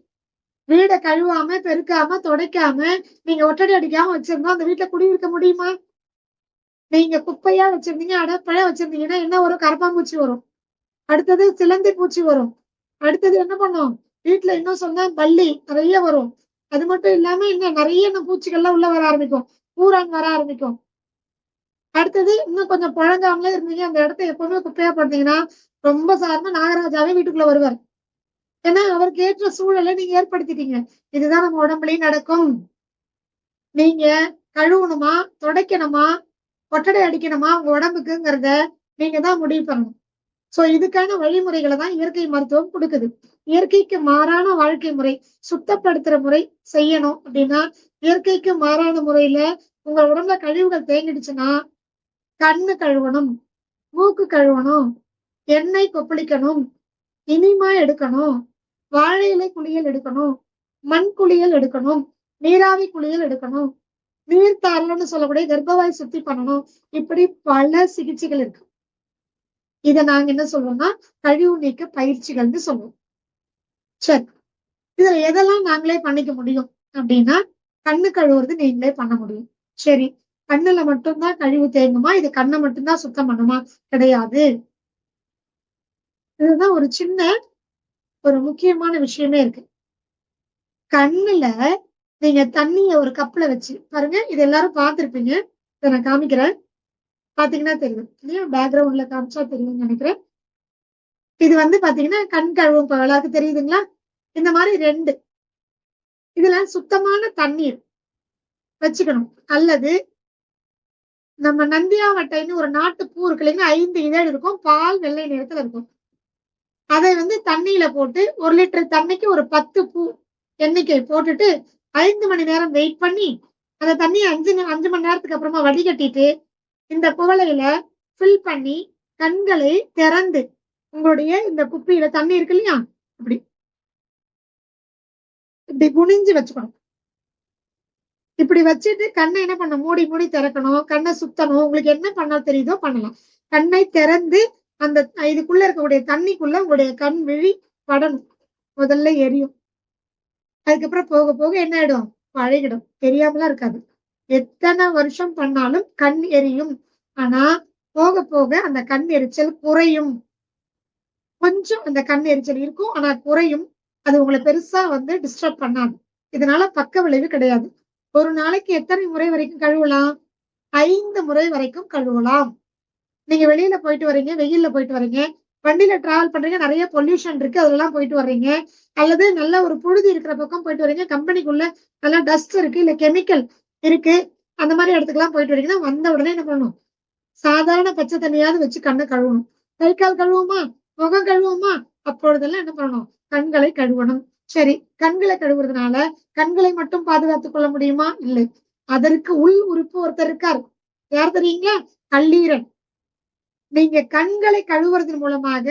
வீடை கழுவாம பெருக்காம துடைக்காம நீங்க ஒட்டடை அடிக்காம வச்சிருந்தா அந்த வீட்டுல குடியிருக்க முடியுமா? நீங்க குப்பையா வச்சிருந்தீங்க, அடப்பழையா வச்சிருந்தீங்கன்னா என்ன வரும், கரப்பாம்பூச்சி வரும், அடுத்தது சிலந்தி பூச்சி வரும், அடுத்தது என்ன பண்ணும், வீட்டுல இன்னும் சொன்னா பல்லி நிறைய வரும். அது மட்டும் இல்லாம இன்னும் நிறைய பூச்சிகள்லாம் உள்ள வர ஆரம்பிக்கும், பூரான் வர ஆரம்பிக்கும். அடுத்தது இன்னும் கொஞ்சம் புழங்காமலே இருந்தீங்க, அந்த இடத்த எப்பவுமே குப்பையா போட்டீங்கன்னா ரொம்ப சாதாரண நாகராஜாவே வீட்டுக்குள்ள வருவார். ஏன்னா அவருக்கு ஏற்ற சூழலை நீங்க ஏற்படுத்திட்டீங்க. இதுதான் நம்ம உடம்புலயும் நடக்கும். நீங்க கழுவணுமா துடைக்கணுமா ஒட்டடை அடிக்கணுமா உங்க உடம்புக்குங்கிறத நீங்க தான் முடிவு பண்ணணும். சோ இதுக்கான வழிமுறைகளை தான் இயற்கை மருத்துவம் கொடுக்குது. இயற்கைக்கு மாறான வாழ்க்கை முறை, சுத்தப்படுத்துற முறை செய்யணும் அப்படின்னா இயற்கைக்கு மாறான முறையில உங்க உடம்புல கழிவுகள் தேங்கிடுச்சுன்னா கண்ணு கழுவணும், மூக்கு கழுவணும், எண்ணெய் கொப்பளிக்கணும், இனிமா எடுக்கணும், வாழை இலை குளியல் எடுக்கணும், மண் குளியல் எடுக்கணும், நீராவி குளியல் எடுக்கணும், நீர்த்தாரல்னு சொல்லக்கூடிய கர்ப்பவாய் சுத்தி பண்ணணும். இப்படி பல சிகிச்சைகள் இருக்கு. இதை நாங்க என்ன சொல்லுவோம்னா கழிவு நீக்க பயிற்சிகள்னு சொல்லுவோம். சரி, இதுல எதெல்லாம் நாங்களே பண்ணிக்க முடியும் அப்படின்னா கண்ணு கழுவுறது நீங்களே பண்ண முடியும். சரி, கண்ணுல மட்டும்தான் கழிவு தேங்குமா, இது கண்ணை மட்டும்தான் சுத்தம் பண்ணுமா? கிடையாது. இதுதான் ஒரு சின்ன ஒரு முக்கியமான விஷயமே இருக்கு. கண்ணுல நீங்க தண்ணிய ஒரு கப்ல வச்சு பாருங்க, இது எல்லாரும் பார்த்திருப்பீங்க. இதை நான் காமிக்கிறேன், பாத்தீங்கன்னா தெரியும் இல்லையா, பேக்ரவுண்ட்ல காமிச்சா தெரியும்னு நினைக்கிறேன். இது பாத்தீங்கன்னா கண் கழுவும் எல்லாருக்கும் தெரியுதுங்களா? இந்த மாதிரி 2 இதுல சுத்தமான தண்ணீர் வச்சுக்கணும். அல்லது நம்ம நந்தியாவட்டைன்னு ஒரு நாட்டு பூ இருக்கு இல்லைன்னா 5 இதழ் இருக்கும், பால் வெள்ளை நிறத்துல இருக்கும். அதை தண்ணியில போட்டு 1 லிட்டர் தண்ணிக்கு ஒரு 10 பூ எண்ணிக்கை போட்டுட்டு 5 மணி நேரம் வெயிட் பண்ணி அந்த தண்ணியை 5 மணி நேரத்துக்கு அப்புறமா வடிகட்டிட்டு இந்த குவளையில ஃபில் பண்ணி கண்களை திறந்து உங்களுடைய இந்த குப்பியில தண்ணி இருக்கு இல்லையா இப்படி இப்படி குனிஞ்சு வச்சுக்கணும். இப்படி வச்சுட்டு கண்ணை என்ன பண்ண மூடி மூடி திறக்கணும், கண்ணை சுத்தணும். உங்களுக்கு என்ன பண்ண தெரியுதோ பண்ணலாம். கண்ணை திறந்து அந்த இதுக்குள்ள இருக்கக்கூடிய தண்ணிக்குள்ள உங்களுடைய கண் விழி படணும். முதல்ல எரியும், அதுக்கப்புறம் போக போக என்ன ஆயிடும், பழகிடும், தெரியாமலாம் இருக்காது. எத்தனை வருஷம் பண்ணாலும் கண் எரியும். ஆனா போக போக அந்த கண் எரிச்சல் குறையும். கொஞ்சம் அந்த கண் எரிச்சல் இருக்கும், ஆனா குறையும். அது உங்களை பெருசா டிஸ்டர்ப் பண்ணாது. இதனால பக்க விளைவு கிடையாது. ஒரு நாளைக்கு எத்தனை முறை வரைக்கும் கழுவலாம்? 5 முறை வரைக்கும் கழுவலாம். நீங்க வெளியில போயிட்டு வர்றீங்க, வெயில்ல போயிட்டு வர்றீங்க, வண்டியில டிராவல் பண்றீங்க, நிறைய பொல்யூஷன் இருக்கு, அதெல்லாம் போயிட்டு வர்றீங்க, அல்லது நல்ல ஒரு புழுதி இருக்கிற பக்கம் போயிட்டு வர்றீங்க, கம்பெனிக்குள்ள நல்லா டஸ்ட் இருக்கு, இல்ல கெமிக்கல் இருக்கு, அந்த மாதிரி இடத்துக்குலாம் போயிட்டு வரீங்கன்னா வந்த உடனே என்ன பண்ணணும்? சாதாரண பச்சை தண்ணியாவது வச்சு கண்ணை கழுவணும். கை கால் கழுவுமா, முகம் கழுவுமா, அப்பொழுதெல்லாம் என்ன பண்ணணும்? கண்களை கழுவணும். சரி, கண்களை கழுவுறதுனால கண்களை மட்டும் பாதுகாத்துக் கொள்ள முடியுமா? இல்லை. அதற்கு உள் உறுப்பு ஒருத்தர் இருக்காரு. யார் தெரியுங்களா? கல்லீரல். நீங்க கண்களை கழுவுறதன் மூலமாக,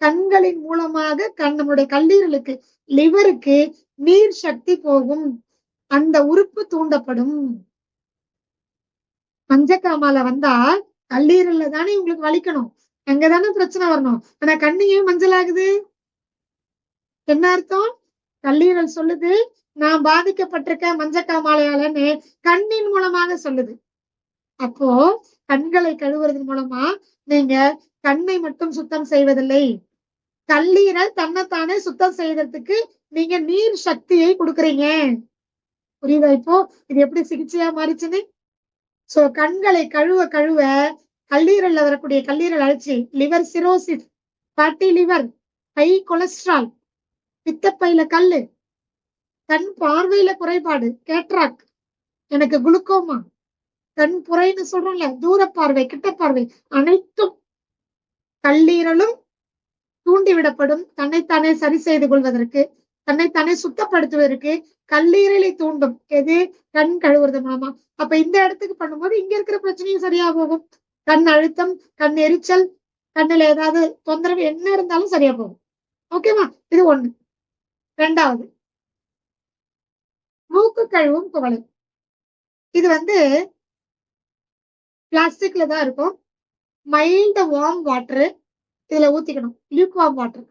கண்களின் மூலமாக நம்முடைய கல்லீரலுக்கு, லிவருக்கு நீர் சக்தி போகும், அந்த உறுப்பு தூண்டப்படும். மஞ்சக்காமால வந்தா கல்லீரல்ல தானே உங்களுக்கு வலிக்கணும், அங்கதானே பிரச்சனை வரணும். ஆனா கண்ணு ஏன் மஞ்சள் ஆகுது? என்ன அர்த்தம்? கல்லீரல் சொல்லுது நான் பாதிக்கப்பட்டிருக்கேன் மஞ்சக்காமாலையாலன்னு, கண்ணின் மூலமாக சொல்லுது. அப்போ கண்களை கழுவுறதன் மூலமா நீங்க கண்ணை மட்டும் சுத்தம் செய்வதில்லை, கல்லீரல் தன்னைத்தானே சுத்தம் செய்யறதுக்கு நீங்க நீர் சக்தியை கொடுக்குறீங்க. புரியுதா இப்போ இது எப்படி சிகிச்சையா மாறிச்சுன்னு? சோ கண்களை கழுவ கழுவ கல்லீரல்ல வரக்கூடிய கல்லீரல் அழற்சி, liver cirrhosis, fatty liver, high cholesterol, பித்தப்பையில கல்லு, கண் பார்வையில குறைபாடு, கேட்ராக்ட், எனக்கு குளுக்கோமா, கண் புரைன்னு சொல்றோம்ல, தூர பார்வை, கிட்ட பார்வை, அனைத்தும் கல்லீரலும் தூண்டிவிடப்படும். தன்னைத்தானே சரி செய்து கொள்வதற்கு, தன்னைத்தானே சுத்தப்படுத்துவதற்கு கல்லீரலை தூண்டும். எது? கண் கழுவுறது மூலமா. அப்ப இந்த இடத்துக்கு பண்ணும்போது இங்க இருக்கிற பிரச்சனையும் சரியா போகும். கண் அழுத்தம், கண் எரிச்சல், கண்ணுல ஏதாவது தொந்தரவு என்ன இருந்தாலும் சரியா போகும். ஓகேவா? இது ஒண்ணு. ரெண்டாவது, மூக்கு கழுவும் குவளை. இது பிளாஸ்டிக்ல தான் இருக்கும். மைல்டு வார்ம் வாட்டரு இதுல ஊத்திக்கணும், லியூக் வார்ம் வாட்டர்.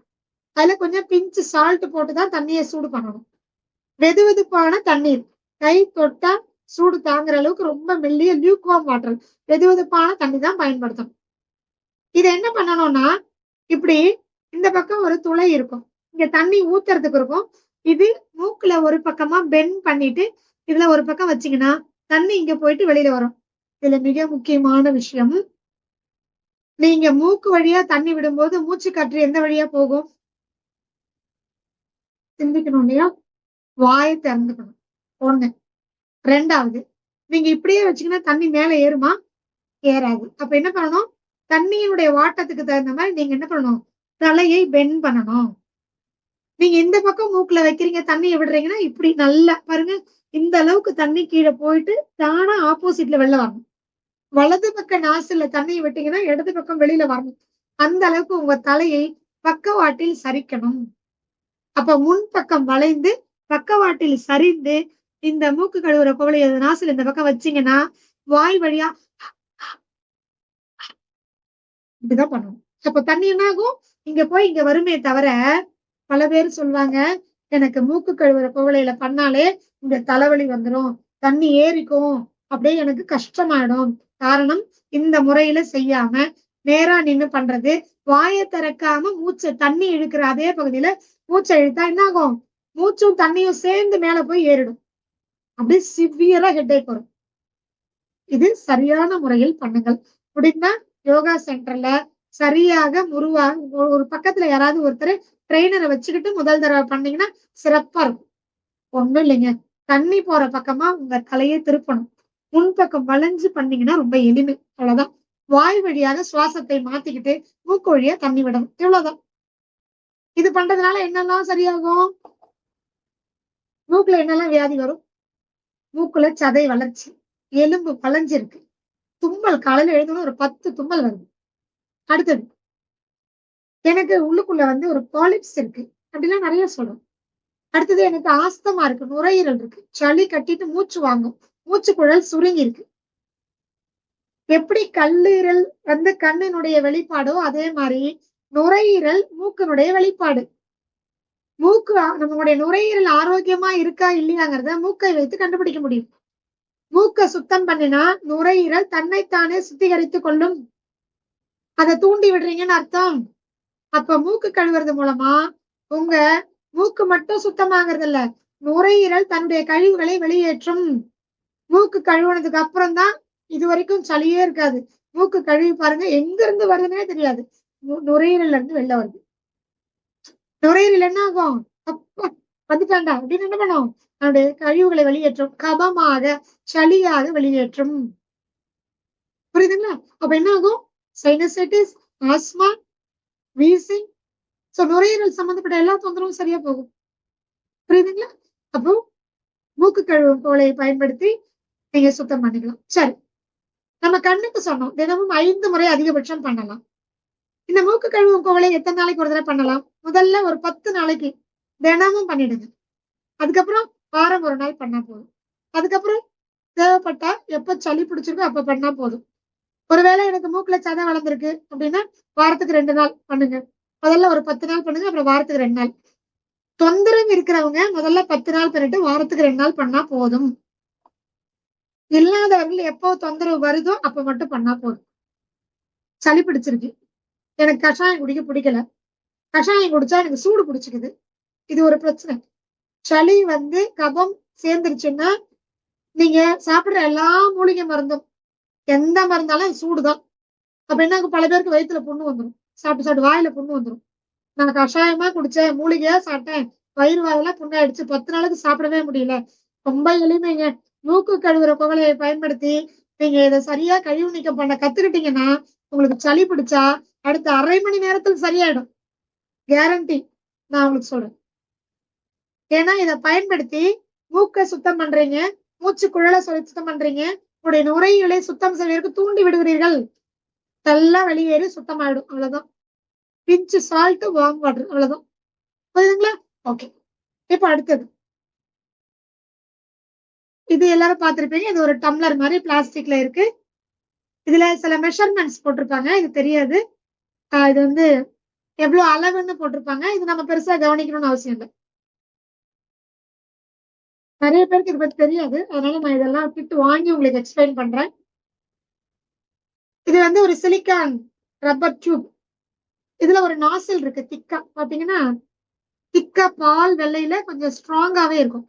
அதுல கொஞ்சம் பிஞ்சு சால்ட் போட்டுதான் தண்ணியை சூடு பண்ணணும். வெது வெதுப்பான தண்ணீர், கை தொட்டா சூடு தாங்குற அளவுக்கு ரொம்ப மெல்லிய லியூக் வார்ம் வாட்டர், வெது வெதுப்பான தண்ணி தான் பயன்படுத்தணும். இதை என்ன பண்ணணும்னா, இப்படி இந்த பக்கம் ஒரு துளை இருக்கும், இங்க தண்ணி ஊத்துறதுக்கு இருக்கும். இது மூக்குல ஒரு பக்கமா பெண்ட் பண்ணிட்டு இதுல ஒரு பக்கம் வச்சீங்கன்னா தண்ணி இங்க போயிட்டு வெளியில வரும். இதுல மிக முக்கியமான விஷயம், நீங்க மூக்கு வழியா தண்ணி விடும்போது மூச்சு காற்று எந்த வழியா போகும்? சிந்திக்கணும் இல்லையா? வாயை திறந்துக்கணும், ஒண்ணு. ரெண்டாவது, நீங்க இப்படியே வச்சீங்கன்னா தண்ணி மேல ஏறுமா? ஏறாது. அப்ப என்ன பண்ணணும்? தண்ணியினுடைய வாட்டத்துக்கு தகுந்த மாதிரி நீங்க என்ன பண்ணணும்? தலையை பெண்ட் பண்ணணும். நீங்க இந்த பக்கம் மூக்குல வைக்கிறீங்க, தண்ணியை விடுறீங்கன்னா இப்படி நல்லா பாருங்க, இந்த அளவுக்கு தண்ணி கீழே போயிட்டு தானா ஆப்போசிட்ல வெளில வரணும். வலது பக்க நாசில தண்ணியை விட்டீங்கன்னா இடது பக்கம் வெளியில வரணும். அந்த அளவுக்கு உங்க தலையை பக்கவாட்டில் சரிக்கணும். அப்ப முன்பக்கம் வளைந்து பக்கவாட்டில் சரிந்து இந்த மூக்கு கழுவுற குவளைய நாசில் இந்த பக்கம் வச்சீங்கன்னா வாய் வழியா இப்படிதான் பண்ணணும். அப்ப தண்ணி என்ன ஆகும்? இங்க போய் இங்க வருமே தவிர, பல பேர் சொல்லுவாங்க எனக்கு மூக்கு கழுவுற குவளையில பண்ணாலே இந்த தலைவலி வந்துடும், தண்ணி ஏறிக்கும், அப்படியே எனக்கு கஷ்டமாயிடும். காரணம், இந்த முறையில செய்யாம நேரா நின்னு பண்றது. வாயை திறக்காம மூச்சை தண்ணி இழுக்கிற அதே பகுதியில மூச்சை இழுத்தா என்ன ஆகும்? மூச்சும் தண்ணியும் சேர்ந்து மேல போய் ஏறிடும். அப்படியே சிவியரா ஹெட்டேக் வரும். இது சரியான முறையில் பண்ணுங்கள். முடிந்தா யோகா சென்டர்ல சரியாக ஒரு பக்கத்துல யாராவது ஒருத்தர் ட்ரெயினரை வச்சுக்கிட்டு முதல் தடவை பண்ணீங்கன்னா சிறப்பா இருக்கும். ஒண்ணும் இல்லைங்க, தண்ணி போற பக்கமா உங்க தலையை திருப்பணும். முன்பக்கம் வளைஞ்சு பண்ணீங்கன்னா ரொம்ப எளிமை. அவ்வளவுதான். வாய் வழியாக சுவாசத்தை மாத்திக்கிட்டு மூக்கு வழியா தண்ணி விடணும். இவ்வளவுதான். இது பண்றதுனால என்னெல்லாம் சரியாகும்? மூக்குல என்னெல்லாம் வியாதி வரும்? மூக்குல சதை வளர்ச்சி, எலும்பு வளைஞ்சிருக்கு, தும்மல், காலையில எழுதணும் ஒரு 10 தும்மல் வருது. அடுத்தது, எனக்கு உள்ளுக்குள்ள ஒரு பாலிப்ஸ் இருக்கு அப்படிலாம் நிறைய சொல்றோம். அடுத்தது, எனக்கு ஆஸ்தமா இருக்கு, நுரையீரல் இருக்கு, சளி கட்டிட்டு மூச்சு வாங்கும், மூச்சு குழல் சுருங்கி இருக்கு. எப்படி கல்லீரல் கண்ணினுடைய வெளிப்பாடோ அதே மாதிரி நுரையீரல் மூக்கினுடைய வெளிப்பாடு. நம்மளுடைய நுரையீரல் ஆரோக்கியமா இருக்கா இல்லையாங்கிறத மூக்கை வைத்து கண்டுபிடிக்க முடியும். மூக்க சுத்தம் பண்ணினா நுரையீரல் தன்னைத்தானே சுத்திகரித்து கொள்ளும். அதை தூண்டி விடுறீங்கன்னு அர்த்தம். அப்ப மூக்கு கழுவுறது மூலமா உங்க மூக்கு மட்டும் சுத்தமாகிறது இல்ல, நுரையீரல் தன்னுடைய கழிவுகளை வெளியேற்றும். மூக்கு கழுவுனதுக்கு அப்புறம் தான் இது வரைக்கும் சளியே இருக்காது. மூக்கு கழுவி பாருங்க, எங்க இருந்து வருதுன்னே தெரியாது. நுரையீரல்ல இருந்து வெளில வருது. நுரையீரல் என்ன ஆகும்? அப்பா வந்துட்டாண்டா அப்படின்னு என்ன பண்ணும்? அதனுடைய கழிவுகளை வெளியேற்றும். கபமாக சளியாக வெளியேற்றும். புரியுதுங்களா? அப்ப என்ன ஆகும்? சைனசைட்டிஸ், ஆஸ்மா, வீசிங், சோ நுரையீரல் சம்பந்தப்பட்ட எல்லா தொந்தரவும் சரியா போகும். புரியுதுங்களா? அப்போ மூக்கு கழுவும் கோலையை பயன்படுத்தி நீங்க சுத்தம் பண்ணிக்கலாம். சரி, நம்ம கண்ணுக்கு சொன்னோம் தினமும் 5 முறை அதிகபட்சம் பண்ணலாம். இந்த மூக்கு கழுவும் கோலை எத்தனை நாளைக்கு ஒரு தடவை பண்ணலாம்? முதல்ல ஒரு 10 நாளைக்கு தினமும் பண்ணிடுங்க. அதுக்கப்புறம் வாரம் ஒரு நாள் பண்ணா போதும். அதுக்கப்புறம் தேவைப்பட்டா எப்ப சளி பிடிச்சிருக்கோ அப்ப பண்ணா போதும். ஒருவேளை எனக்கு மூக்குல சதை வளர்ந்துருக்கு அப்படின்னா வாரத்துக்கு 2 நாள் பண்ணுங்க. முதல்ல ஒரு 10 நாள் பண்ணுங்க, அப்புறம் வாரத்துக்கு 2 நாள். தொந்தரவு இருக்கிறவங்க முதல்ல 10 நாள் பண்ணிட்டு வாரத்துக்கு 2 நாள் பண்ணா போதும். இல்லாதவர்கள் எப்போ தொந்தரவு வருதோ அப்ப மட்டும் பண்ணா போதும். சளி பிடிச்சிருக்கு, எனக்கு கஷாயம் குடிக்க பிடிக்கல, கஷாயம் குடிச்சா எனக்கு சூடு பிடிச்சிக்குது, இது ஒரு பிரச்சனை. சளி கபம் சேர்ந்துருச்சுன்னா நீங்க சாப்பிடுற எல்லா மூலிகை மருந்தும் எந்த மருந்தாலும் சூடுதான். அப்ப என்ன, பல பேருக்கு வயிற்றுல புண்ணு வந்துடும், சாப்பிட்டு சாப்பிட்டு வாயில புண்ணு வந்துடும். நான் கஷாயமா குடிச்சேன், மூலிகையா சாப்பிட்டேன், வயிறு வாயெல்லாம் புண்ணாயிடுச்சு, 10 நாளுக்கு சாப்பிடவே முடியல. ரொம்ப எளிமைங்க. மூக்கு கழுவுற குவளையை பயன்படுத்தி நீங்க இதை சரியா கழிவு நீக்கம் பண்ண கத்துக்கிட்டீங்கன்னா உங்களுக்கு சளி பிடிச்சா அடுத்த 1/2 மணி நேரத்தில் சரியாயிடும். கேரண்டி நான் உங்களுக்கு சொல்றேன். ஏன்னா இதை பயன்படுத்தி மூக்கை சுத்தம் பண்றீங்க, மூச்சு குழலை சுத்தம் பண்றீங்க, உங்களுடைய நுரையீரலை சுத்தம் செய்வதற்கு தூண்டி விடுகிறீர்கள். எல்லாம் வெளியேறி சுத்தமாயிடும். அவ்வளவுதான். பிஞ்சு சால்ட், வார்ம் வாட்டர், அவ்வளவுதான். புரியுதுங்களா? ஓகே, இப்ப அடுத்தது இது எல்லாரும் பார்த்திருப்பீங்க. இது ஒரு டம்ளர் மாதிரி பிளாஸ்டிக்ல இருக்கு. இதுல சில மெஷர்மெண்ட்ஸ் போட்டிருப்பாங்க, இது தெரியாது. இது எவ்வளவு அளவுன்னு போட்டிருப்பாங்க. இது நம்ம பெருசா கவனிக்கணும்னு அவசியம் இல்லை. நிறைய பேருக்கு இது பத்தி தெரியாது, அதனால நான் இதெல்லாம் கிட்டு வாங்கி உங்களுக்கு எக்ஸ்பிளைன் பண்றேன். இது ஒரு சிலிக்கான் ரப்பர் டியூப். இதுல ஒரு நாசில் இருக்கு, திக்கா பாத்தீங்கன்னா திக்கா பால் வெள்ளையில கொஞ்சம் ஸ்ட்ராங்காவே இருக்கும்.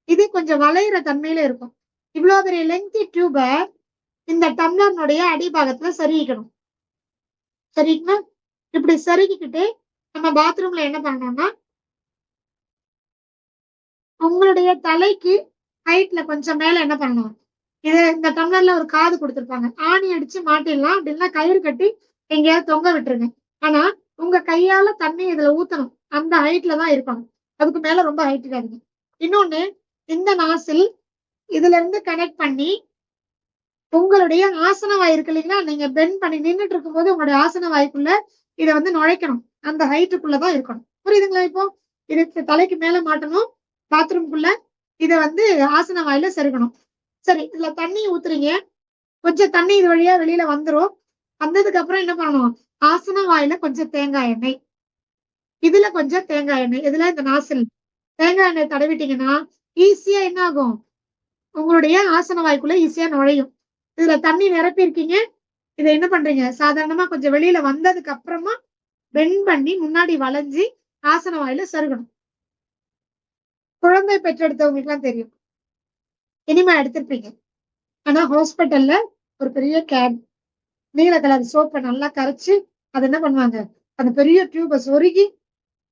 இது கொஞ்சம் வளையிற தன்மையில இருக்கும். இவ்வளவு பெரிய லெங்தி டியூப இந்த டம்ளர்னுடைய அடிபாகத்துல சரிக்கணும். சரிங்களா? இப்படி சரிக்கிட்டு நம்ம பாத்ரூம்ல என்ன பண்ணணும்னா, உங்களுடைய தலைக்கு ஹைட்ல கொஞ்சம் மேல என்ன பண்ணணும், இந்த டம்ளர்ல ஒரு காது கொடுத்துருப்பாங்க, ஆணி அடிச்சு மாட்டிடலாம், அப்படின்னா கயிறு கட்டி எங்கேயாவது தொங்க விட்டுருங்க. ஆனா உங்க கையால தண்ணி இதுல ஊத்தணும், அந்த ஹைட்ல தான் இருக்கணும், அதுக்கு மேல ரொம்ப ஹைட் இருக்காதுங்க. இன்னொன்னு, இந்த நாசில் இதுல இருந்து கனெக்ட் பண்ணி உங்களுடைய ஆசன வாய் இருக்கு இல்லைங்களா, நீங்க பெண்ட் பண்ணி நின்றுட்டு இருக்கும் போது உங்களுடைய ஆசன வாய்க்குள்ள இதை நுழைக்கணும், அந்த ஹைட்டுக்குள்ளதான் இருக்கணும். புரியுதுங்களா? இப்போ இதுக்கு தலைக்கு மேல மாட்டணும், பாத்ரூம்குள்ள இதை ஆசன வாயில செருகணும். சரி, இதுல தண்ணி ஊத்துறீங்க, கொஞ்சம் தண்ணி இது வழியா வெளியில வந்துரும். வந்ததுக்கு அப்புறம் என்ன பண்ணணும், ஆசன வாயில கொஞ்சம் தேங்காய் எண்ணெய், இதுல கொஞ்சம் தேங்காய் எண்ணெய், இதுல இந்த நாசில் தேங்காய் எண்ணெய் தடவிட்டீங்கன்னா ஈஸியா என்ன ஆகும், உங்களுடைய ஆசன வாய்க்குள்ள ஈஸியா நுழையும். இதுல தண்ணி நிரப்பி இருக்கீங்க, இதை என்ன பண்றீங்க, சாதாரணமா கொஞ்சம் வெளியில வந்ததுக்கு அப்புறமா பெண்ட் பண்ணி முன்னாடி வளைஞ்சி ஆசன வாயில சருகணும். குழந்தை பெற்றெடுத்தவங்களுக்கு எல்லாம் தெரியும், இனிமே எடுத்திருப்பீங்க. ஆனா ஹாஸ்பிட்டல்ல ஒரு பெரிய கேன் நீல கலர் சோப்பை நல்லா கரைச்சு அது என்ன பண்ணுவாங்க, அந்த பெரிய டியூபை சொருகி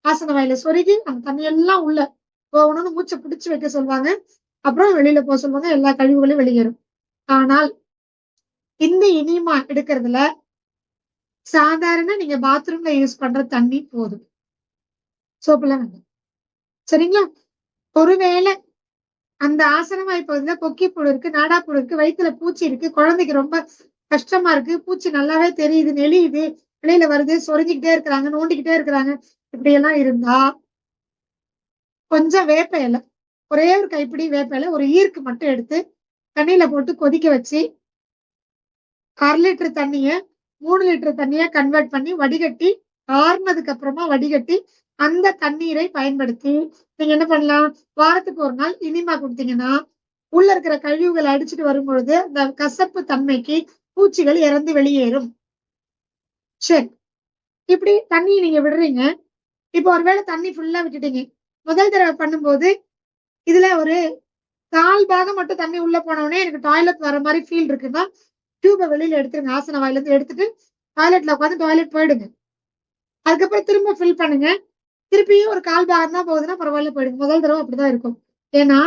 ஆசன வாயில சொருகி அந்த தண்ணியெல்லாம் உள்ள போகணும்னு மூச்சை பிடிச்சு வைக்க சொல்லுவாங்க. அப்புறம் வெளியில போக சொல்லுவாங்க, எல்லா கழிவுகளும் வெளியேறும். ஆனால் இந்த இனிமா எடுக்கிறதுல சாதாரண நீங்க பாத்ரூம்ல யூஸ் பண்ற தண்ணி போதும், சோப்புலாம் வேண்டாம். சரிங்களா? ஒருவேளை அந்த ஆசனவாய் பகுதியில கொக்கி புழு இருக்கு, நாடா புழு இருக்கு, வயிற்றுல பூச்சி இருக்கு, குழந்தைக்கு ரொம்ப கஷ்டமா இருக்கு, பூச்சி நல்லாவே தெரியுது, நெளியுது, வெளியில வருது, சொரிஞ்சுக்கிட்டே இருக்கிறாங்க, நோண்டிக்கிட்டே இருக்கிறாங்க, இப்படி எல்லாம் இருந்தா கொஞ்சம் வேப்ப இலை, ஒரே ஒரு கைப்பிடி வேப்ப இலை ஒரு ஈர்க்கு மட்டும் எடுத்து தண்ணியில போட்டு கொதிக்க வச்சு 1/2 லிட்டர் தண்ணிய 3 லிட்டர் தண்ணிய கன்வெர்ட் பண்ணி வடிகட்டி ஆறுனதுக்கு அப்புறமா வடிகட்டி அந்த தண்ணீரை பயன்படுத்தி நீங்க என்ன பண்ணலாம், வாரத்துக்கு ஒரு நாள் இனிமா கொடுத்தீங்கன்னா உள்ள இருக்கிற கழிவுகளை அடிச்சுட்டு வரும்பொழுது அந்த கசப்பு தன்மைக்கு பூச்சிகள் இறந்து வெளியேறும். சரி, இப்படி தண்ணி நீங்க விடுறீங்க. இப்போ ஒருவேளை தண்ணி ஃபுல்லா விட்டுட்டீங்க. முதல் தடவை பண்ணும்போது இதுல ஒரு 4 பாகம் மட்டும் தண்ணி உள்ள போனோடனே எனக்கு டாய்லெட் வர மாதிரி ஃபீல் இருக்குன்னா டியூபை வெளியில எடுத்துருங்க. ஆசன வாயில இருந்து எடுத்துட்டு டாய்லெட்ல உட்காந்து டாய்லெட் போயிடுங்க. அதுக்கப்புறம் திரும்ப ஃபில் பண்ணுங்க. திருப்பியும் ஒரு 1/4 பாகம் தான் போகுதுன்னா பரவாயில்ல, போயிடுங்க. முதல் தடவை அப்படிதான் இருக்கும். ஏன்னா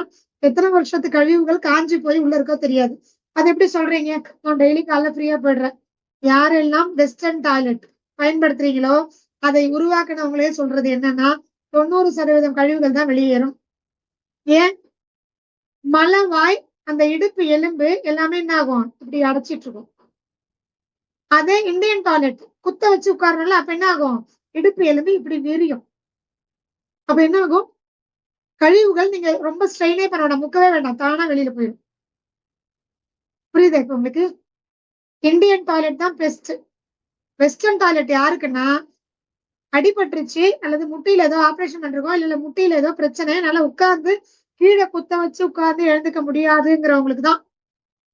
எத்தனை வருஷத்து கழிவுகள் காஞ்சி போய் உள்ள இருக்கோ தெரியாது. அது எப்படி சொல்றீங்க? நான் டெய்லி காலைல ஃப்ரீயா போயிடுறேன். யாரெல்லாம் வெஸ்டர்ன் டாய்லெட் பயன்படுத்துறீங்களோ அதை உருவாக்குனவங்களே சொல்றது என்னன்னா 90% கழிவுகள் தான் வெளியேறும். ஏன்? மலவாய் அந்த இடுப்பு எலும்பு எல்லாமே என்ன ஆகும்? இப்படி அடைச்சிட்டு இருக்கும். அதே இந்தியன் டாய்லெட் குத்த வச்சு உட்காரணும்ல, அப்ப என்ன ஆகும்? இடுப்பு எலும்பு இப்படி விரியும். அப்ப என்ன ஆகும்? கழிவுகள் நீங்க ரொம்ப ஸ்ட்ரெயினே பண்ண வேண்டாம், முக்கவே வேண்டாம், தானா வெளியில போயிடும். புரியுதா இப்ப உங்களுக்கு? இந்தியன் டாய்லெட் தான் பெஸ்ட். வெஸ்டர்ன் டாய்லெட் யாருக்குன்னா அடிபட்டுருச்சு அல்லது முட்டியில ஏதோ ஆபரேஷன் பண்றோம், இல்ல முட்டியில ஏதோ பிரச்சனை, நல்லா உட்கார்ந்து கீழே குத்த வச்சு உட்கார்ந்து எழுந்துக்க முடியாதுங்கிறவங்களுக்கு தான்,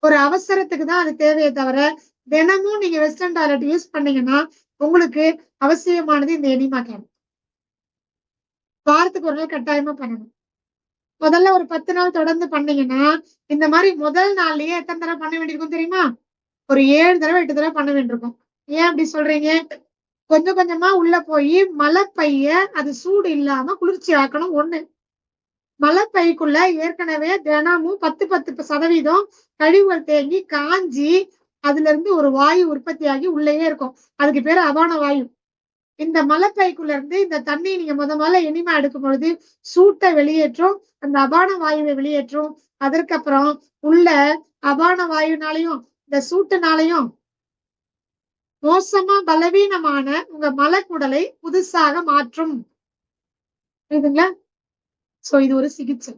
ஒரு அவசரத்துக்கு தான் அது தேவையே தவிர தினமும் நீங்க வெஸ்டர்ன் டாய்லெட் யூஸ் பண்ணீங்கன்னா உங்களுக்கு அவசியமானது இந்த எனிமா கேம்ப். வாரத்துக்கு ஒரு நாள் கட்டாயமா பண்ணணும். முதல்ல ஒரு 10 நாள் தொடர்ந்து பண்ணீங்கன்னா இந்த மாதிரி முதல் நாள்லயே எத்தனை தடவை பண்ண வேண்டியிருக்கும் தெரியுமா? ஒரு 7 தடவை 8 தடவை பண்ண வேண்டியிருக்கும். ஏன் அப்படி சொல்றீங்க? கொஞ்சம் கொஞ்சமா உள்ள போய் மலைப்பைய அது சூடு இல்லாம குளிர்ச்சி ஆக்கணும். ஒண்ணு, மலைப்பைக்குள்ள ஏற்கனவே தினமும் 10% கழிவுகள் தேங்கி காஞ்சி அதுல இருந்து ஒரு வாயு உற்பத்தி ஆகி உள்ளேயே இருக்கும். அதுக்கு பேரு அபான வாயு. இந்த மலைப்பைக்குள்ள இருந்து இந்த தண்ணி நீங்க முதல்ல எனிமா எடுக்கும் பொழுது சூட்டை வெளியேற்றும், அந்த அபான வாயுவை வெளியேற்றும். அதற்கப்புறம் உள்ள அபான வாயுனாலையும் இந்த சூட்டுனாலையும் மோசமா பலவீனமான உங்க மலக்குடலை புதுசாக மாற்றும். புரியுதுங்களா? சோ இது ஒரு சிகிச்சை.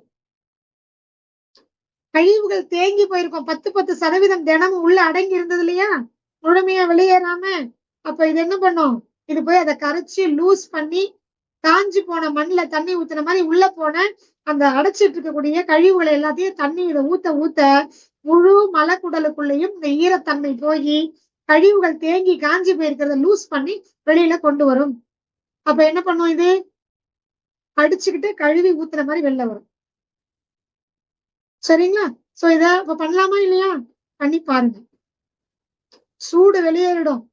கழிவுகள் தேங்கி போயிருக்கும். 10% தினமும் உள்ள அடங்கி இருந்தது இல்லையா, முழுமையா வெளியேறாம. அப்ப இது என்ன பண்ணும்? இது போய் அதை கரைச்சி லூஸ் பண்ணி காஞ்சி போன மண்ணுல தண்ணி ஊத்துன மாதிரி உள்ள போன அந்த அடைச்சிட்டு இருக்கக்கூடிய கழிவுகளை எல்லாத்தையும் தண்ணி இதை ஊத்த ஊத்த முழு மலக்குடலுக்குள்ளேயும் இந்த ஈரத்தன்மை போய் கழிவுகள் தேங்கி காஞ்சி போயிருக்கிறத லூஸ் பண்ணி வெளியில கொண்டு வரும். அப்ப என்ன பண்ணும்? இது அடிச்சுக்கிட்டு கழுவி ஊத்துற மாதிரி வெளில வரும். சரிங்களா? சோ இத இப்ப பண்ணலாமா இல்லையா? பண்ணி பாருங்க. சூடு வெளியேறிடும்.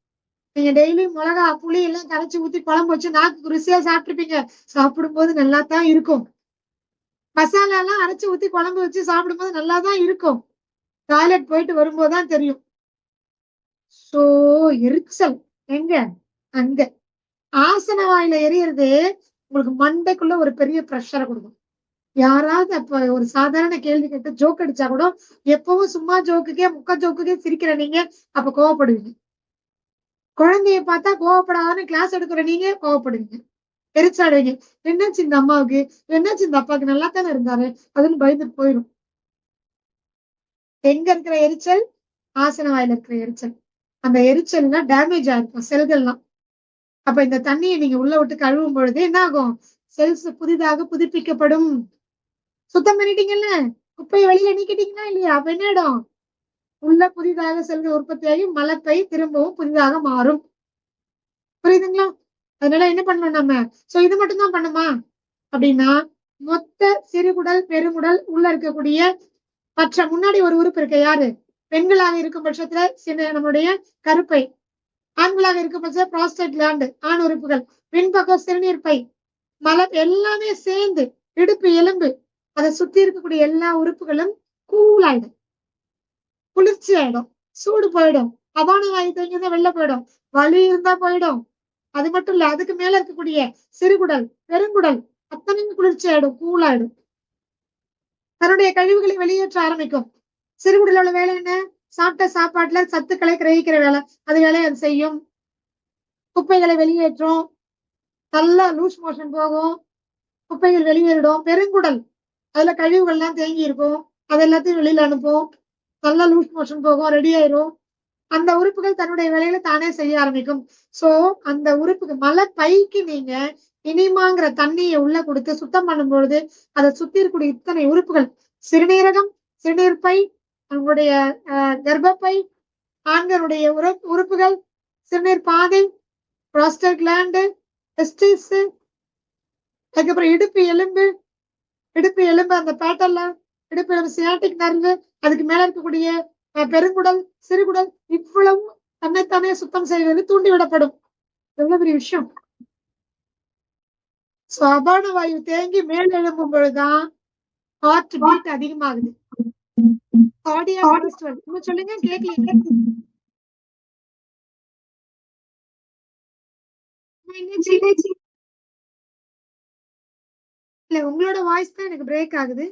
நீங்க டெய்லி மிளகா புளி எல்லாம் கரைச்சி ஊத்தி குழம்பு வச்சு நாக்கு ருசியா சாப்பிட்டுருப்பீங்க. சாப்பிடும் போது நல்லா தான் இருக்கும். மசாலா எல்லாம் அரைச்சு ஊத்தி குழம்பு வச்சு சாப்பிடும் போது நல்லா தான் இருக்கும். டாய்லெட் போயிட்டு வரும்போதுதான் தெரியும். சோ எரிச்சல் எங்க? அங்க. ஆசன வாயில எரியறது உங்களுக்கு மண்டைக்குள்ள ஒரு பெரிய ப்ரெஷரை கொடுக்கும். யாராவது அப்ப ஒரு சாதாரண கேள்வி கேட்டு ஜோக் அடிச்சா கூட எப்பவும் சும்மா ஜோக்குக்கே முக்க ஜோக்குக்கே சிரிக்கிற நீங்க அப்ப கோவப்படுவீங்க. குழந்தைய பார்த்தா கோவப்படாதான்னு கிளாஸ் எடுக்கிற நீங்க கோவப்படுவீங்க, எரிச்சாடுவீங்க. என்னாச்சு இந்த அம்மாவுக்கு, என்னாச்சு இந்த அப்பாவுக்கு, நல்லா தானே இருந்தாரு அதுன்னு பயந்துட்டு போயிடும். எங்க இருக்கிற எரிச்சல்? ஆசன வாயில இருக்கிற எரிச்சல். அந்த எரிச்சல்னா டேமேஜ் ஆயிருக்கும் செல்கள்லாம். அப்ப இந்த தண்ணியை நீங்க உள்ள விட்டு கழுவும் பொழுது என்ன ஆகும்? செல்ஸ் புதிதாக புதுப்பிக்கப்படும். சுத்தம் பண்ணிட்டீங்கல்ல, குப்பையை வெளியில நீக்கிட்டீங்களா இல்லையா? அப்ப என்ன இடம்? உள்ள புதிதாக செல்கள் உற்பத்தியாகி மலப்பை திரும்பவும் புதிதாக மாறும். புரியுதுங்களா? அதனால என்ன பண்ணணும் நம்ம? சோ இது மட்டும் தான் பண்ணுமா அப்படின்னா மொத்த சிறுகுடல் பெருங்குடல் உள்ள இருக்கக்கூடிய மற்ற முன்னாடி ஒரு உறுப்பு இருக்கு. யாரு? பெண்களாக இருக்கும் பட்சத்துல நம்முடைய கருப்பை, ஆண்களாக இருக்கும் பட்சத்துல ப்ராஸ்டேட் கிளாண்ட் ஆண் உறுப்புகள், பின்பக்கம் சிறுநீர் பை, மலம் எல்லாமே சேர்ந்து இடுப்பு எலும்பு அதை சுத்தி இருக்கக்கூடிய எல்லா உறுப்புகளும் கூல் ஆயிடும், குளிர்ச்சி ஆயிடும், சூடு போயிடும், அபான வாயு தேங்கிதான் வெளில போயிடும், வலி இருந்தா போயிடும். அது மட்டும் இல்ல, அதுக்கு மேல இருக்கக்கூடிய சிறுகுடல் பெருங்குடல் அத்தனையும் குளிர்ச்சி ஆயிடும், கூல் ஆயிடும். தன்னுடைய கழிவுகளை வெளியேற்ற ஆரம்பிக்கும். சிறுகுடலோட வேலை என்ன? சாப்பிட்ட சாப்பாட்டுல சத்துக்களை கிரகிக்கிற வேலை. அது வேலையை அது செய்யும். குப்பைகளை வெளியேற்றும். நல்லா லூஸ் மோஷன் போகும், குப்பைகள் வெளியேறிடும். பெருங்குடல் அதுல கழிவுகள் எல்லாம் தேங்கி இருக்கும், அது எல்லாத்தையும் வெளியில அனுப்பும். நல்லா லூஸ் மோஷன் போகும், ரெடி ஆயிரும். அந்த உறுப்புகள் தன்னுடைய வேலையில தானே செய்ய ஆரம்பிக்கும். சோ அந்த உறுப்புக்கு மலைப்பைக்கு நீங்க இனிமாங்கிற தண்ணியை உள்ள கொடுத்து சுத்தம் பண்ணும் பொழுது அதை சுத்தி இருக்கக்கூடிய இத்தனை உறுப்புகள், சிறுநீரகம், சிறுநீர்ப்பை, அவங்களுடைய கர்ப்பப்பை, ஆண்களுடைய உறுப்புகள், சிறுநீர் பாதை, புரோஸ்டேட் கிளாண்டு, டெஸ்டிஸ், அதுக்கப்புறம் இடுப்பு எலும்பு அந்த பேட்டல்ல, இடுப்பு எலும்பு, சியாட்டிக் நர்வு, அதுக்கு மேல இருக்கக்கூடிய பெருங்குடல், சிறுகுடல், இவ்வளவு தன்னைத்தானே சுத்தம் செய்வது தூண்டிவிடப்படும். எவ்வளவு பெரிய விஷயம். அபான வாயு தேங்கி மேல் எழும்பும் பொழுதுதான் ஹார்ட் பீட் அதிகமாகுது. சொல்லுங்க, கேட்கலீங்க. இல்ல, உங்களோட வாய்ஸ் தான் எனக்கு பிரேக் ஆகுது.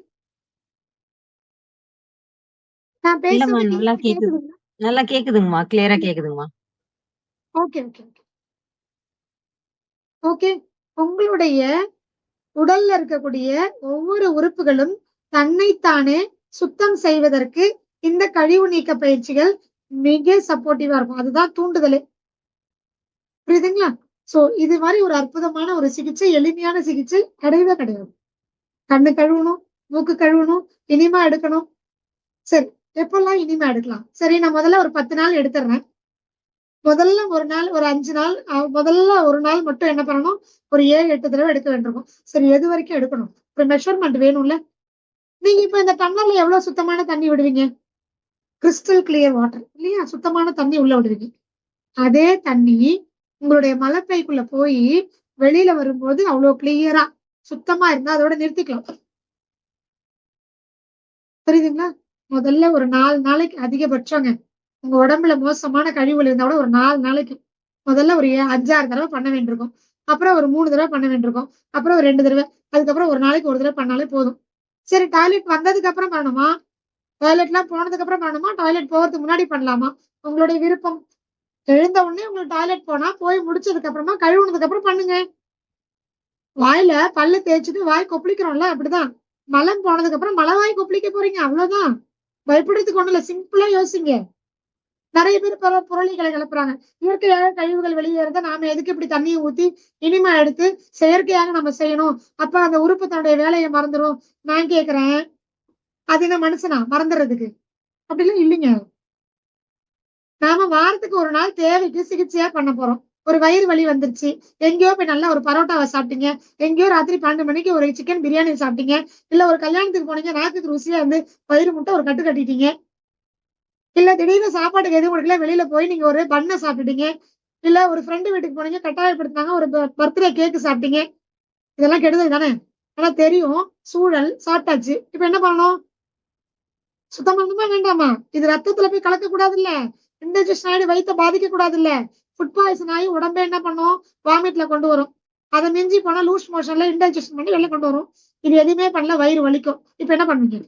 நான் பேசுறது நல்லா கேக்குது, நல்லா கேக்குதுங்கம்மா, கிளியரா கேக்குதுங்கம்மா. Okay okay okay. உங்களுடைய உடல்ல இருக்கக்கூடிய ஒவ்வொரு உறுப்புகளும் தன்னைத்தானே சுத்தம் செய்வதற்கு இந்த கழிவு நீக்க பயிற்சிகள் மிக சப்போர்ட்டிவா இருக்கும். அதுதான் தூண்டுதலே. புரியுதுங்களா? சோ இது மாதிரி ஒரு அற்புதமான ஒரு சிகிச்சை, எளிமையான சிகிச்சை கிடையவே கிடையாது. கண்ணு கழுவணும், மூக்கு கழுவணும், இனிமா எடுக்கணும். சரி, எப்பெல்லாம் இனிமா எடுக்கலாம்? சரி, நான் முதல்ல ஒரு 10 நாள் எடுத்துறேன். முதல்ல ஒரு நாள், ஒரு 5 நாள், முதல்ல ஒரு நாள் மட்டும் என்ன பண்ணணும், ஒரு 7-8 தடவை எடுக்க வேண்டியிருக்கும். சரி, எது வரைக்கும் எடுக்கணும்? ஒரு மெஷர்மெண்ட் வேணும்ல. நீங்க இப்ப இந்த டம்ளர்ல எவ்வளவு சுத்தமான தண்ணி விடுவீங்க? கிறிஸ்டல் கிளியர் வாட்டர் இல்லையா? சுத்தமான தண்ணி உள்ள விடுவீங்க. அதே தண்ணி உங்களுடைய மலப்பைக்குள்ள போய் வெளியில வரும்போது அவ்வளவு கிளியரா சுத்தமா இருந்தா அதோட நிறுத்திக்கலாம். புரியுதுங்களா? முதல்ல ஒரு 4 நாளைக்கு அதிகபட்சங்க. உங்க உடம்புல மோசமான கழிவுகள் இருந்தா கூட ஒரு 4 நாளைக்கு முதல்ல ஒரு 5-6 தடவை பண்ண வேண்டியிருக்கும். அப்புறம் ஒரு 3 தடவை பண்ண வேண்டியிருக்கும். அப்புறம் ஒரு 2 தடவை, அதுக்கப்புறம் ஒரு நாளைக்கு ஒரு தடவை பண்ணாலே போதும். சரி, டாய்லெட் வந்ததுக்கு அப்புறம் பண்ணணுமா? டாய்லெட் எல்லாம் போனதுக்கு அப்புறம் பண்ணணுமா? டாய்லெட் போறதுக்கு முன்னாடி பண்ணலாமா? உங்களுடைய விருப்பம். எழுந்த உடனே உங்களுக்கு டாய்லெட் போனா போய் முடிச்சதுக்கு அப்புறமா கழுவுனதுக்கு அப்புறம் பண்ணுங்க. வாயில பல்லு தேய்ச்சிட்டு வாய் கொப்பளிக்கிறோம்ல, அப்படிதான். மலம் போனதுக்கு அப்புறம் மலவாய் கொப்பளிக்க போறீங்க, அவ்வளவுதான். பயப்படுறதுக்கு ஒண்ணு இல்ல, சிம்பிளா யோசிங்க. நிறைய பேர் பல புரளிகளை கிளப்புறாங்க. இயற்கையாக கழிவுகள் வெளியேறத நாம எதுக்கு இப்படி தண்ணியை ஊத்தி இனிமா எடுத்து செயற்கையாக நம்ம செய்யணும்? அப்ப அந்த உறுப்பு தன்னுடைய வேலையை மறந்துடும். நான் கேக்குறேன், அது என்ன மனுஷனா மறந்துடுறதுக்கு? அப்படிலாம் இல்லைங்க. நாம வாரத்துக்கு ஒரு நாள் தேவைக்கு சிகிச்சையா பண்ண போறோம். ஒரு வயிறு வலி வந்துருச்சு, எங்கேயோ போய் நல்லா ஒரு பரோட்டாவை சாப்பிட்டீங்க, எங்கேயோ ராத்திரி 12 மணிக்கு ஒரு சிக்கன் பிரியாணி சாப்பிட்டீங்க, இல்ல ஒரு கல்யாணத்துக்கு போனீங்க, நாக்குக்கு ருசியா இருந்து வயிறு முட்டை ஒரு கட்டு கட்டிட்டீங்க, இல்ல திடீர்னு சாப்பாட்டுக்கு எதுவும் கொடுக்கல, வெளியில போய் நீங்க ஒரு பண்ணை சாப்பிட்டுட்டீங்க, இல்ல ஒரு ஃப்ரெண்டு வீட்டுக்கு போனீங்க, கட்டாயப்படுத்தினாங்க, ஒரு பர்த்டே கேக்கு சாப்பிட்டீங்க. இதெல்லாம் கெடுதல் தானே? ஆனா தெரியும், சூழல் சாப்பிட்டாச்சு. இப்ப என்ன பண்ணணும்? சுத்தம் பண்ணணுமா வேண்டாமா? இது ரத்தத்துல போய் கலக்க கூடாது இல்ல, இன்டைஜஷன் ஆகி வயிற்ற பாதிக்க கூடாது இல்ல, ஃபுட் பாய்சன் ஆகி உடம்பே என்ன பண்ணும், வாமிட்ல கொண்டு வரும். அதை மிஞ்சி போனா லூஸ் மோஷன்ல இன்டைஜஷன் பண்ணி வெளில கொண்டு வரும். இது எதுவுமே பண்ணல, வயிறு வலிக்கும். இப்ப என்ன பண்ணுவீங்க?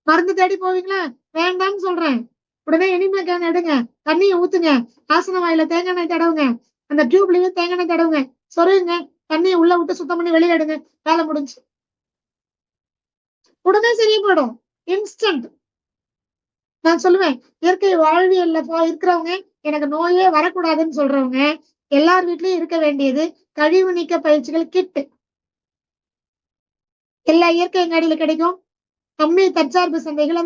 மருந்து தேடி போவீங்களா? வேண்டாம்னு சொல்றேன். உடனே இனிமே கேன் எடுங்க, தண்ணியை ஊத்துங்க, ஆசன வாயில தேங்காய் எண்ணெய் தடவுங்க, அந்த டியூப்லயும் தேங்காய் எண்ணெய் தடவுங்க, சொருங்க, தண்ணியை உள்ள விட்டு சுத்தம் பண்ணி வெளியே எடுங்க, வேலை முடிஞ்சு. உடனே சரியா போயிடும், இன்ஸ்டன்ட். நான் சொல்லுவேன், இயற்கை வாழ்வியல்ல இருக்கிறவங்க, எனக்கு நோயே வரக்கூடாதுன்னு சொல்றவங்க எல்லார் வீட்லயும் இருக்க வேண்டியது கழிவு நீக்க பயிற்சிகள் கிட். எல்லா இயற்கை அங்காடியில கிடைக்கும். கம்மி தற்சார்பு சந்தைகள்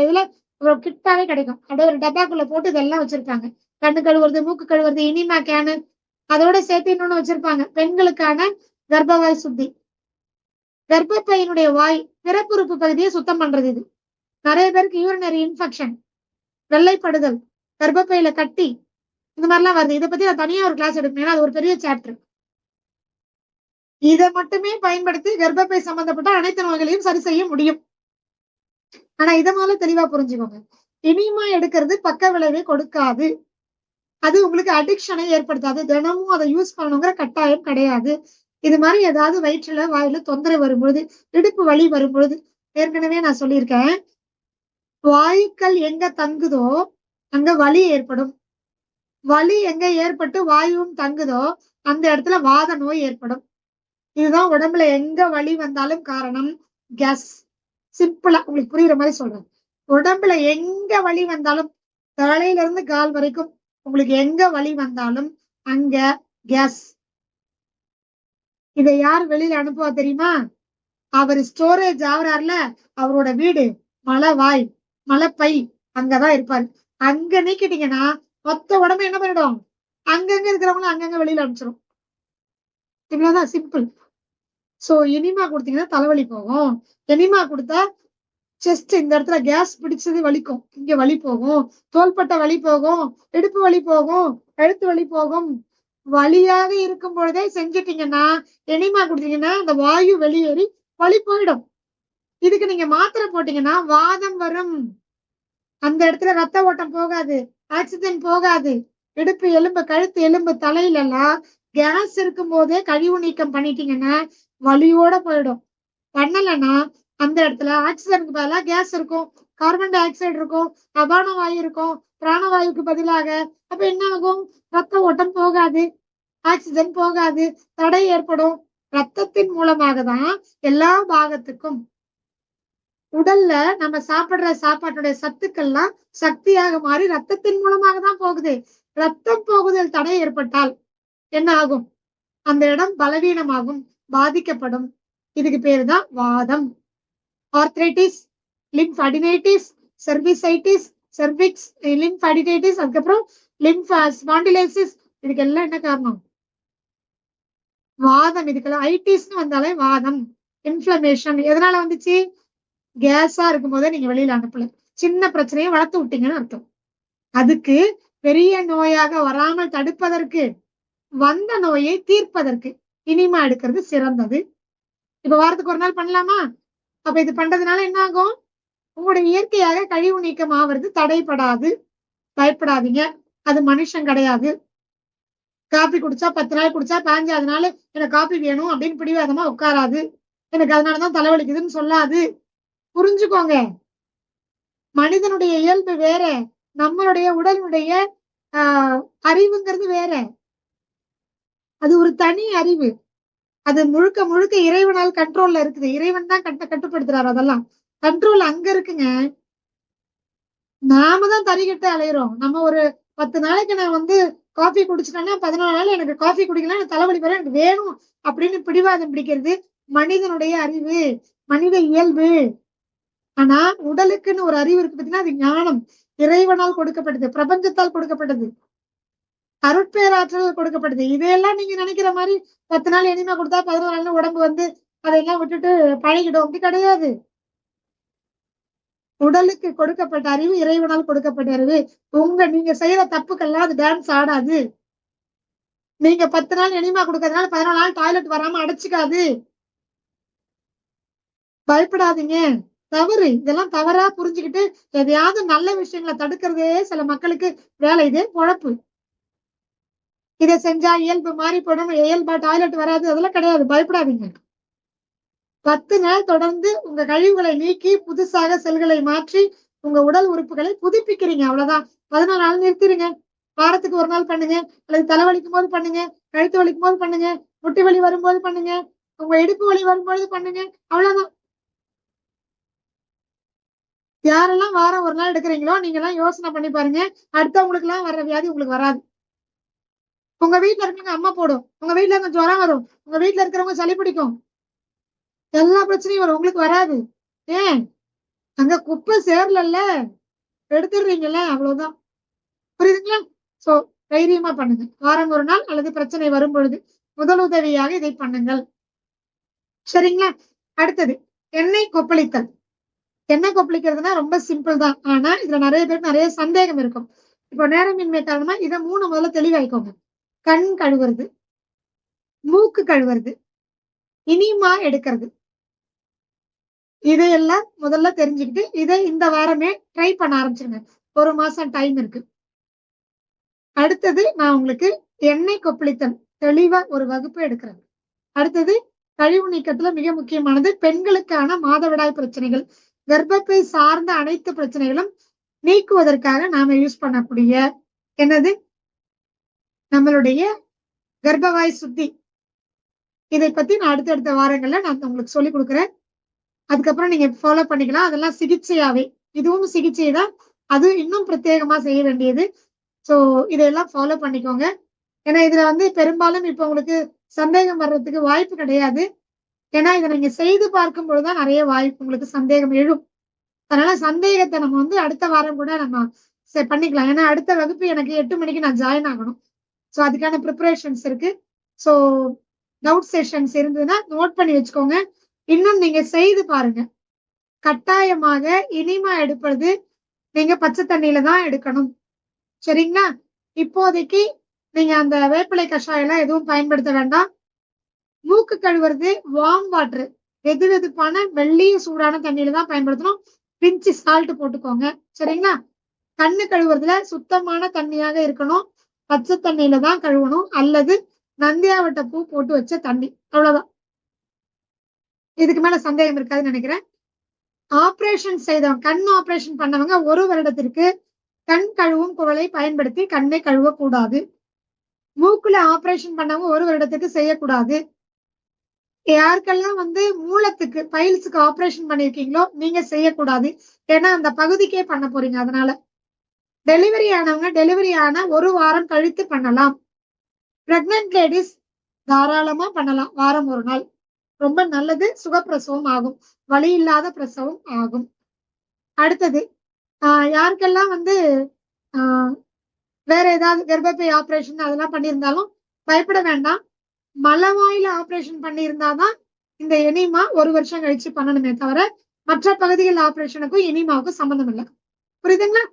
இதுல ஒரு கிட்டாவே கிடைக்கும். அப்படியே ஒரு டப்பாக்குள்ள போட்டு இதெல்லாம் வச்சிருக்காங்க. கண்ணு கழுவுறது, மூக்கு கழுவுறது, இனிமா கேனு, அதோட சேர்த்து இன்னொன்னு வச்சிருப்பாங்க, பெண்களுக்கான கர்ப்பவாய் சுத்தி. கர்ப்பப்பையினுடைய வாய் பிறப்புறுப்பு பகுதியை சுத்தம் பண்றது இது. நிறைய பேருக்கு யூரினரி இன்ஃபெக்ஷன், வெள்ளைப்படுதல், கர்ப்பப்பையில கட்டி, இந்த மாதிரிலாம் வருது. இதை பத்தி நான் தனியா ஒரு கிளாஸ் எடுப்பேன், ஏன்னா அது ஒரு பெரிய சாப்டர். இதை மட்டுமே பயன்படுத்தி கர்ப்பப்பை சம்பந்தப்பட்ட அனைத்து நோய்களையும் சரி செய்ய முடியும். ஆனா இதை முதல்ல தெளிவா புரிஞ்சுக்கோங்க, இனிமா எடுக்கிறது பக்க விளைவை கொடுக்காது, அது உங்களுக்கு அடிக்ஷனை ஏற்படுத்தாது, தினமும் அதை யூஸ் பண்ணணுங்கிற கட்டாயம் கிடையாது. இது மாதிரி ஏதாவது வயிற்றுல வாயில தொந்தரவு வரும்பொழுது, இடுப்பு வலி வரும்பொழுது, ஏற்கனவே நான் சொல்லியிருக்கேன், வாயுக்கள் எங்க தங்குதோ அங்க வலி ஏற்படும். வலி எங்க ஏற்பட்டு வாயுவும் தங்குதோ அந்த இடத்துல வாத நோய் ஏற்படும். இதுதான் உடம்புல எங்க வலி வந்தாலும் காரணம் கேஸ். சிம்பிளா உங்களுக்கு புரியுற மாதிரி சொல்றேன். உடம்புல எங்க வலி வந்தாலும், தலையில இருந்து கால் வரைக்கும் உங்களுக்கு எங்க வலி வந்தாலும் அங்க கேஸ். இதை யார் வெளியில அனுப்புவா தெரியுமா? அவர் ஸ்டோரேஜ் ஆகுறாருல, அவரோட வீடு மலவாய், மலப்பை அங்கதான் இருப்பாரு. அங்க நீக்கிட்டீங்கன்னா மொத்த உடம்பு என்ன பண்ணிடும், அங்கங்க இருக்கிறவங்களும் அங்கங்க வெளியில அனுப்பிச்சிடும். இவ்வளவுதான், சிம்பிள். சோ எனிமா கொடுத்தீங்கன்னா தலைவலி போகும். எனிமா கொடுத்தா செஸ்ட் இந்த இடத்துல கேஸ் பிடிச்சது வலிக்கும், இங்க வலி போகும், தோள்பட்டை வலி போகும், இடுப்பு வலி போகும், கழுத்து வலி போகும். வலியாக இருக்கும் பொழுதே செஞ்சுட்டீங்கன்னா, எனிமா கொடுத்தீங்கன்னா அந்த வாயு வெளியேறி வலி போயிடும். இதுக்கு நீங்க மாத்திரை போட்டீங்கன்னா வாதம் வரும். அந்த இடத்துல ரத்த ஓட்டம் போகாது, ஆக்சிஜன் போகாது. இடுப்பு எலும்பு, கழுத்து எலும்பு, தலையில எல்லாம் கேஸ் இருக்கும் போதே கழிவு நீக்கம் பண்ணிட்டீங்கன்னா வலியோட போயிடும். பண்ணலன்னா அந்த இடத்துல ஆக்சிஜனுக்கு பதிலா கேஸ் இருக்கும், கார்பன் டை ஆக்சைடு இருக்கும், அபான வாயு இருக்கும், பிராணவாயுக்கு பதிலாக. அப்ப என்ன ஆகும், ரத்த ஓட்டம் போகாது, ஆக்சிஜன் போகாது, தடை ஏற்படும். ரத்தத்தின் மூலமாக தான் எல்லா பாகத்துக்கும் உடல்ல நம்ம சாப்பிடுற சாப்பாட்டுடைய சத்துக்கள்லாம் சக்தியாக மாறி ரத்தத்தின் மூலமாக தான் போகுது. ரத்தம் போகுதல் தடை ஏற்பட்டால் என்ன ஆகும், அந்த இடம் பலவீனமாகும், பாதிக்கப்படும். இதுக்கு பேருதான் வாதம். ஆர்த்ரைட்டிஸ், லிம்ஃபடினைட்டிஸ், செர்விசைட்டிஸ், செர்விக்ஸ், லிம்ஃபடினைட்டிஸ், அதுக்கப்புறம் ஸ்பாண்டிலைசிஸ். இதுக்கு எல்லாம் என்ன காரணம், வாதம். இதுக்கெல்லாம் ஐட்டிஸ்னு வந்தாலே வாதம், இன்ஃப்ளமேஷன். எதனால வந்துச்சு, கேஸா இருக்கும் போதே நீங்க வெளியில அனுப்பல, சின்ன பிரச்சனையை வளர்த்து விட்டீங்கன்னு அர்த்தம். அதுக்கு பெரிய நோயாக வராமல் தடுப்பதற்கு, வந்த நோயை தீர்ப்பதற்கு இனிமா எடுக்கிறது சிறந்தது. இப்ப வாரத்துக்கு ஒரு நாள் பண்ணலாமா? அப்ப இது பண்றதுனால என்ன ஆகும், உங்களுடைய இயற்கையாக கழிவு நீக்கம் ஆவது தடைப்படாது. பயப்படாதீங்க, அது மனுஷன் கிடையாது. காபி குடிச்சா 10 நாள் குடிச்சா 15வது நாள் எனக்கு காபி வேணும் அப்படின்னு பிடிவாதமா உட்காராது. எனக்கு அதனாலதான் தலைவலிக்குதுன்னு சொல்லாது. புரிஞ்சுக்கோங்க, மனிதனுடைய இயல்பு வேற, நம்மளுடைய உடலுடைய அறிவுங்கிறது வேற. அது ஒரு தனி அறிவு. அது முழுக்க முழுக்க இறைவனால் கண்ட்ரோல்ல இருக்குது. இறைவன் தான் கட்டுப்படுத்துறாரு. அதெல்லாம் கண்ட்ரோல் அங்க இருக்குங்க. நாம தான் தறிகட்டு அலையிறோம். நம்ம ஒரு 10 நாளைக்கு நான் காஃபி குடிச்சிட்டேன்னா 14 நாள் எனக்கு காஃபி குடிக்கலாம், எனக்கு தலைவலி வர, எனக்கு வேணும் அப்படின்னு பிடிவாதம் பிடிக்கிறது மனிதனுடைய அறிவு, மனித இயல்பு. ஆனா உடலுக்குன்னு ஒரு அறிவு இருக்கு பார்த்தீங்கன்னா, அது ஞானம், இறைவனால் கொடுக்கப்பட்டது, பிரபஞ்சத்தால் கொடுக்கப்பட்டது, அருட்பேராற்றல் கொடுக்கப்பட்டது. இதையெல்லாம் நீங்க நினைக்கிற மாதிரி 10 நாள் எனிமா கொடுத்தா 11 நாள் உடம்பு அதையெல்லாம் விட்டுட்டு பழகிடும், அப்படி கிடையாது. உடலுக்கு கொடுக்கப்பட்ட அறிவு இறைவனால் கொடுக்கப்பட்ட அறிவு. நீங்க செய்யற தப்புக்கெல்லாம் அது டான்ஸ் ஆடாது. நீங்க 10 நாள் எனிமா கொடுக்கறதுனால 14 நாள் டாய்லெட் வராம அடைச்சுக்காது. பயப்படாதீங்க, தவறு. இதெல்லாம் தவறா புரிஞ்சுக்கிட்டு எதையாவது நல்ல விஷயங்களை தடுக்கிறதே சில மக்களுக்கு வேலை. இதே பொழப்பு. இதை செஞ்சா இயல்பு மாறி போடும், இயல்பா டாய்லெட் வராது, அதெல்லாம் கிடையாது. பயப்படாதீங்க. 10 நாள் தொடர்ந்து உங்க கழிவுகளை நீக்கி புதுசாக செல்களை மாற்றி உங்க உடல் உறுப்புகளை புதுப்பிக்கிறீங்க, அவ்வளவுதான். 14 நாள் நிறுத்திடுங்க. வாரத்துக்கு ஒரு நாள் பண்ணுங்க, அல்லது தலைவலிக்கும் போது பண்ணுங்க, கழுத்து வலிக்கும் போது பண்ணுங்க, முட்டி வலி வரும்போது பண்ணுங்க, உங்க இடுப்பு வலி வரும்போது பண்ணுங்க, அவ்வளவுதான். யாரெல்லாம் வாரம் ஒரு நாள் எடுக்கிறீங்களோ நீங்க எல்லாம் யோசனை பண்ணி பாருங்க, அடுத்தவங்களுக்கு எல்லாம் வர்ற வியாதி உங்களுக்கு வராது. உங்க வீட்டுல இருக்கவங்க அம்மா போடும், உங்க வீட்டுல இருக்க ஜுரம் வரும், உங்க வீட்டுல இருக்கிறவங்க சளி பிடிக்கும், எல்லா பிரச்சனையும் வரும், உங்களுக்கு வராது. ஏன், அங்க குப்பை சேரல, எடுத்துடுறீங்கல்ல, அவ்வளவுதான். புரியுதுங்களா? சோ தைரியமா பண்ணுங்க. வாரம் ஒரு நாள் அல்லது பிரச்சனை வரும் பொழுது முதல் உதவியாக இதை பண்ணுங்கள். சரிங்களா? அடுத்தது எண்ணெய் கொப்பளித்தல். எண்ணெய் கொப்பளிக்கிறதுனா ரொம்ப சிம்பிள் தான். ஆனா இதுல நிறைய பேருக்கு நிறைய சந்தேகம் இருக்கும். இப்போ நேரமின்மை காரணமா இதை 3 முதல்ல தெளிவாய்க்கோங்க. கண் கழுவுறது, மூக்கு கழுவுறது, இனிமா எடுக்கிறது, இதையெல்லாம் முதல்ல தெரிஞ்சுக்கிட்டு இதை இந்த வாரமே ட்ரை பண்ண ஆரம்பிச்சிருங்க. 1 மாசம் டைம் இருக்கு. அடுத்தது நான் உங்களுக்கு எண்ணெய் கொப்பளித்தல் தெளிவா ஒரு வகுப்பு எடுக்கிறேன். அடுத்தது கழிவு நீக்கத்துல மிக முக்கியமானது பெண்களுக்கான மாதவிடாய் பிரச்சனைகள், கர்ப்பப்பை சார்ந்த அனைத்து பிரச்சனைகளும் நீக்குவதற்காக நாம யூஸ் பண்ணக்கூடிய என்னது, நம்மளுடைய கர்ப்பவாய் சுத்தி. இதை பத்தி நான் அடுத்தடுத்த வாரங்கள்ல நான் உங்களுக்கு சொல்லி கொடுக்குறேன். அதுக்கப்புறம் நீங்க ஃபாலோ பண்ணிக்கலாம். அதெல்லாம் சிகிச்சையாவே, இதுவும் சிகிச்சை தான், அது இன்னும் பிரத்யேகமா செய்ய வேண்டியது. சோ இதெல்லாம் ஃபாலோ பண்ணிக்கோங்க. ஏன்னா இதுல பெரும்பாலும் இப்ப உங்களுக்கு சந்தேகம் வர்றதுக்கு வாய்ப்பு கிடையாது. ஏன்னா இதை நீங்க செய்து பார்க்கும் பொழுதுதான் நிறைய வாய்ப்பு உங்களுக்கு சந்தேகம் எழும். அதனால சந்தேகத்தை நம்ம வந்து அடுத்த வாரம் கூட நம்ம பண்ணிக்கலாம். ஏன்னா அடுத்த வகுப்பு எனக்கு 8 மணிக்கு நான் ஜாயின் ஆகணும். ஸோ அதுக்கான ப்ரிப்பரேஷன்ஸ் இருக்கு. ஸோ டவுட் செஷன்ஸ் இருந்ததுன்னா நோட் பண்ணி வச்சுக்கோங்க. இன்னும் நீங்க செய்து பாருங்க. கட்டாயமாக இனிமா எடுப்பது நீங்க பச்சை தண்ணியில தான் எடுக்கணும். சரிங்களா? இப்போதைக்கு நீங்க அந்த வேப்பிலை கஷாயம் எல்லாம் எதுவும் பயன்படுத்த வேண்டாம். மூக்கு கழுவுறது வார்ம் வாட்டர், வெது வெதுப்பான வெள்ளிய சூடான தண்ணியில தான் பயன்படுத்தணும். பிஞ்சு சால்ட் போட்டுக்கோங்க. சரிங்களா? கண்ணு கழுவுறதுல சுத்தமான தண்ணியாக இருக்கணும். பச்சை தண்ணியில தான் கழுவணும், அல்லது நந்தியாவட்ட பூ போட்டு வச்ச தண்ணி. அவ்வளவுதான். இதுக்கு மேல சந்தேகம் இருக்காதுன்னு நினைக்கிறேன். ஆபரேஷன் செய்தவங்க, கண் ஆபரேஷன் பண்ணவங்க 1 வருடத்திற்கு கண் கழுவும் குவளை பயன்படுத்தி கண்ணை கழுவக்கூடாது. மூக்குல ஆபரேஷன் பண்ணவங்க 1 வருடத்துக்கு செய்யக்கூடாது. யாருக்கெல்லாம் வந்து மூலத்துக்கு பைல்ஸுக்கு ஆபரேஷன் பண்ணிருக்கீங்களோ நீங்க செய்யக்கூடாது. ஏன்னா அந்த பகுதிக்கே பண்ண போறீங்க. அதனால டெலிவரி ஆனவங்க டெலிவரி ஆன 1 வாரம் கழித்து பண்ணலாம். பிரெக்னன்ட் லேடிஸ் தாராளமா பண்ணலாம். வாரம் 1 நாள் ரொம்ப நல்லது. சுகப்பிரசவம் ஆகும், வலி இல்லாத பிரசவம் ஆகும். அடுத்தது யாருக்கெல்லாம் வந்து வேற ஏதாவது கர்ப்பப்பை ஆபரேஷன் அதெல்லாம் பண்ணியிருந்தாலும் பயப்பட வேண்டாம். மலவாயில ஆபரேஷன் பண்ணியிருந்தாதான் இந்த எனிமா 1 வருஷம் கழிச்சு பண்ணணுமே தவிர மற்ற பகுதிகள் ஆபரேஷனுக்கும் எனிமாவுக்கும் சம்பந்தம் இல்லை. புரியுதுங்களா?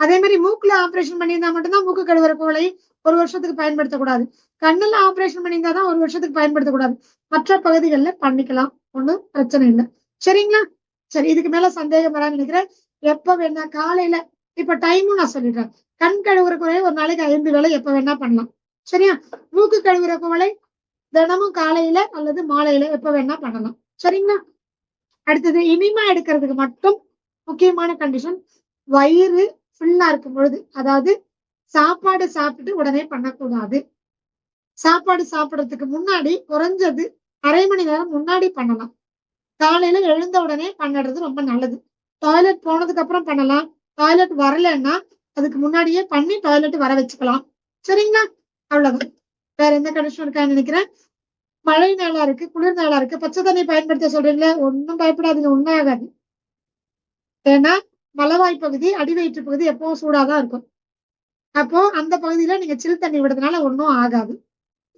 அதே மாதிரி மூக்குல ஆபரேஷன் பண்ணியிருந்தா மட்டும்தான் மூக்கு கழுவுற குவளை 1 வருஷத்துக்கு பயன்படுத்தக்கூடாது. கண்ணுல ஆபரேஷன் பண்ணியிருந்தாதான் 1 வருஷத்துக்கு பயன்படுத்தக்கூடாது. மற்ற பகுதிகளில் பண்ணிக்கலாம், ஒண்ணும் பிரச்சனை இல்லை. சரிங்களா? சரி, இதுக்கு மேல சந்தேகம் வரான்னு நினைக்கிறேன். எப்ப வேணா காலையில, இப்ப டைமும் நான் சொல்லிடுறேன். கண் கழுவுற குவளை 1 நாளைக்கு 5 வேளை எப்ப வேணா பண்ணலாம். சரியா? மூக்கு கழுவுற குவளை தினமும் காலையில அல்லது மாலையில எப்ப வேணா பண்ணலாம். சரிங்களா? அடுத்தது இனிமா எடுக்கிறதுக்கு மட்டும் முக்கியமான கண்டிஷன், வயிறு ஃபுல்லா இருக்கும் பொழுது, அதாவது சாப்பாடு சாப்பிட்டு உடனே பண்ணக்கூடாது. சாப்பாடு சாப்பிடறதுக்கு முன்னாடி குறைஞ்சது 1/2 மணி நேரம் முன்னாடி பண்ணலாம். காலையில எழுந்த உடனே பண்ணுறது ரொம்ப நல்லது. டாய்லெட் போனதுக்கு அப்புறம் பண்ணலாம். டாய்லெட் வரலன்னா அதுக்கு முன்னாடியே பண்ணி டாய்லெட் வர வச்சுக்கலாம். சரிங்களா? அவ்வளவுதான். வேற எந்த கண்டிஷன் இருக்கான்னு நினைக்கிறேன். மழை நாளா இருக்கு, குளிர் நாளா இருக்கு, பச்சை தண்ணி பயன்படுத்த சொல்றீங்களே, ஒன்னும் பயப்படாதீங்க, ஒன்னும் ஆகாது. ஏன்னா மலவாய் பகுதி, அடிவயிற்று பகுதி எப்பவும் சூடாதான் இருக்கும். அப்போ அந்த பகுதியில நீங்க சில் தண்ணி விடுறதுனால ஒன்னும் ஆகாது.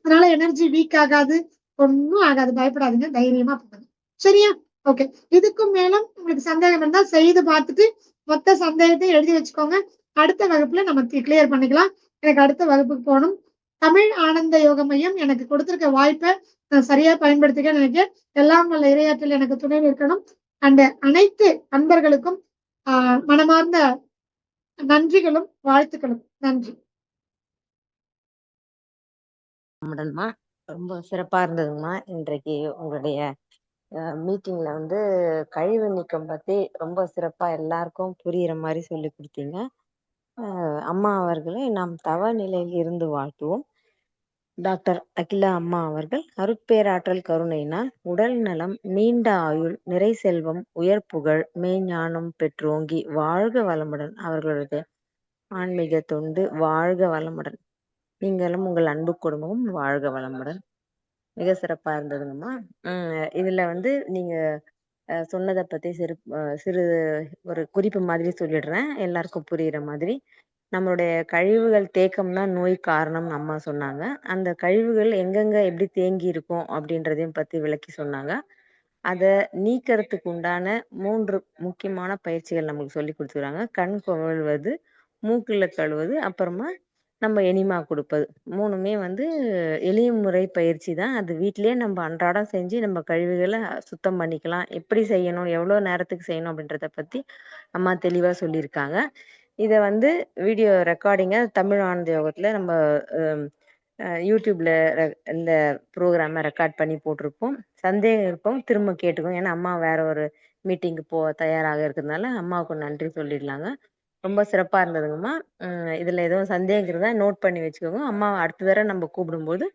அதனால எனர்ஜி வீக் ஆகாது, ஒன்னும் ஆகாது. பயப்படாதீங்க, தைரியமா பண்ணுங்க. சரியா? ஓகே. இதுக்கும் மேலும் உங்களுக்கு சந்தேகம் இருந்தா செய்து பார்த்துட்டு மொத்த சந்தேகத்தையும் எழுதி வச்சுக்கோங்க. அடுத்த வகுப்புல நமக்கு கிளியர் பண்ணிக்கலாம். எனக்கு அடுத்த வகுப்புக்கு போகணும். தமிழ் ஆனந்த யோக மையம் எனக்கு கொடுத்திருக்க வாய்ப்பை நான் சரியா பயன்படுத்திக்க நினைக்கிறேன். எல்லாம் வல்ல இறையாற்றல் எனக்கு துணை இருக்கணும். அண்ட் அனைத்து அன்பர்களுக்கும் மனமார்ந்த நன்றிகளும் வாழ்த்துக்களும். நன்றி. ரொம்ப சிறப்பா இருந்ததுங்கம்மா. இன்றைக்கு உங்களுடைய மீட்டிங்ல வந்து கழிவு நீக்கம் பத்தி ரொம்ப சிறப்பா எல்லாருக்கும் புரியுற மாதிரி சொல்லி கொடுத்தீங்க. அம்மா அவர்களை நாம் தவ நிலையில் இருந்து வாழ்த்துவோம். டாக்டர் அகிலா அம்மா அவர்கள் அருட்பேராற்றல் கருணையினால் உடல் நலம், நீண்ட ஆயுள், நிறை செல்வம், உயர் புகழ், மெய்ஞானம் பெற்றோங்கி வாழ்க வளமுடன். அவர்களுடைய ஆன்மீக தொண்டு வாழ்க வளமுடன். நீங்களும் உங்கள் அன்பு குடும்பமும் வாழ்க வளமுடன். மிக சிறப்பா இருந்ததுங்கம்மா. இதுல வந்து நீங்க சொன்னதை பத்தி சிறு ஒரு குறிப்பு மாதிரி சொல்லிடுறேன், எல்லாருக்கும் புரியுற மாதிரி. நம்மளுடைய கழிவுகள் தேக்கம் தான் நோய் காரணம் அம்மா சொன்னாங்க. அந்த கழிவுகள் எங்கெங்க எப்படி தேங்கி இருக்கும் அப்படின்றதையும் பத்தி விளக்கி சொன்னாங்க. அதை நீக்கிறதுக்கு உண்டான 3 முக்கியமான பயிற்சிகள் நமக்கு சொல்லி கொடுத்துருக்காங்க. கண் கழுவுவது, மூக்குல கழுவுவது, அப்புறமா நம்ம எனிமா கொடுப்பது. 3மே வந்து எளிய முறை பயிற்சி தான். அது வீட்டிலேயே நம்ம அன்றாடம் செஞ்சு நம்ம கழிவுகளை சுத்தம் பண்ணிக்கலாம். எப்படி செய்யணும், எவ்வளோ நேரத்துக்கு செய்யணும் அப்படின்றத பத்தி அம்மா தெளிவா சொல்லியிருக்காங்க. இதை வந்து வீடியோ ரெக்கார்டிங்கை தமிழ் ஆனந்த யோகத்துல நம்ம யூடியூப்ல இந்த ப்ரோக்ராமை ரெக்கார்ட் பண்ணி போட்டிருப்போம். சந்தேகம் இருப்போம், திரும்ப கேட்டுக்கோம். ஏன்னா அம்மா வேற ஒரு மீட்டிங்கு தயாராக இருக்கிறதுனால அம்மாவுக்கு நன்றி சொல்லிடலாங்க. ரொம்ப சிறப்பா இருந்ததுங்கம்மா. இதுல எதுவும் சந்தேகம் இருந்தா நோட் பண்ணி வச்சுக்கோங்க. அம்மா அடுத்த தடவை நம்ம கூப்பிடும்போது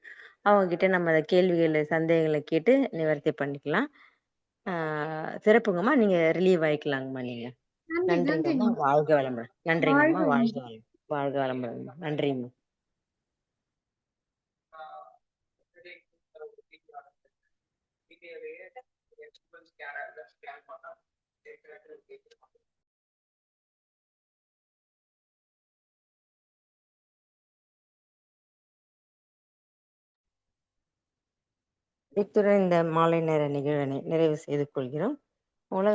அவங்க கிட்ட நம்ம கேள்விகளை சந்தேகங்களை கேட்டு நிவர்த்தி பண்ணிக்கலாம். சிறப்புங்கம்மா. நீங்க ரிலீவ் ஆயிக்கலாங்கம்மா. நீங்க நன்றிங்கம்மா. வாழ்க வளமுடன். நன்றிங்கம்மா. வாழ்க வளம், வாழ்க வளமுடன். நன்றிங்கம்மா. இத்துடன் இந்த மாலை நேர நிகழ்வினை நிறைவு செய்து கொள்கிறோம். உலக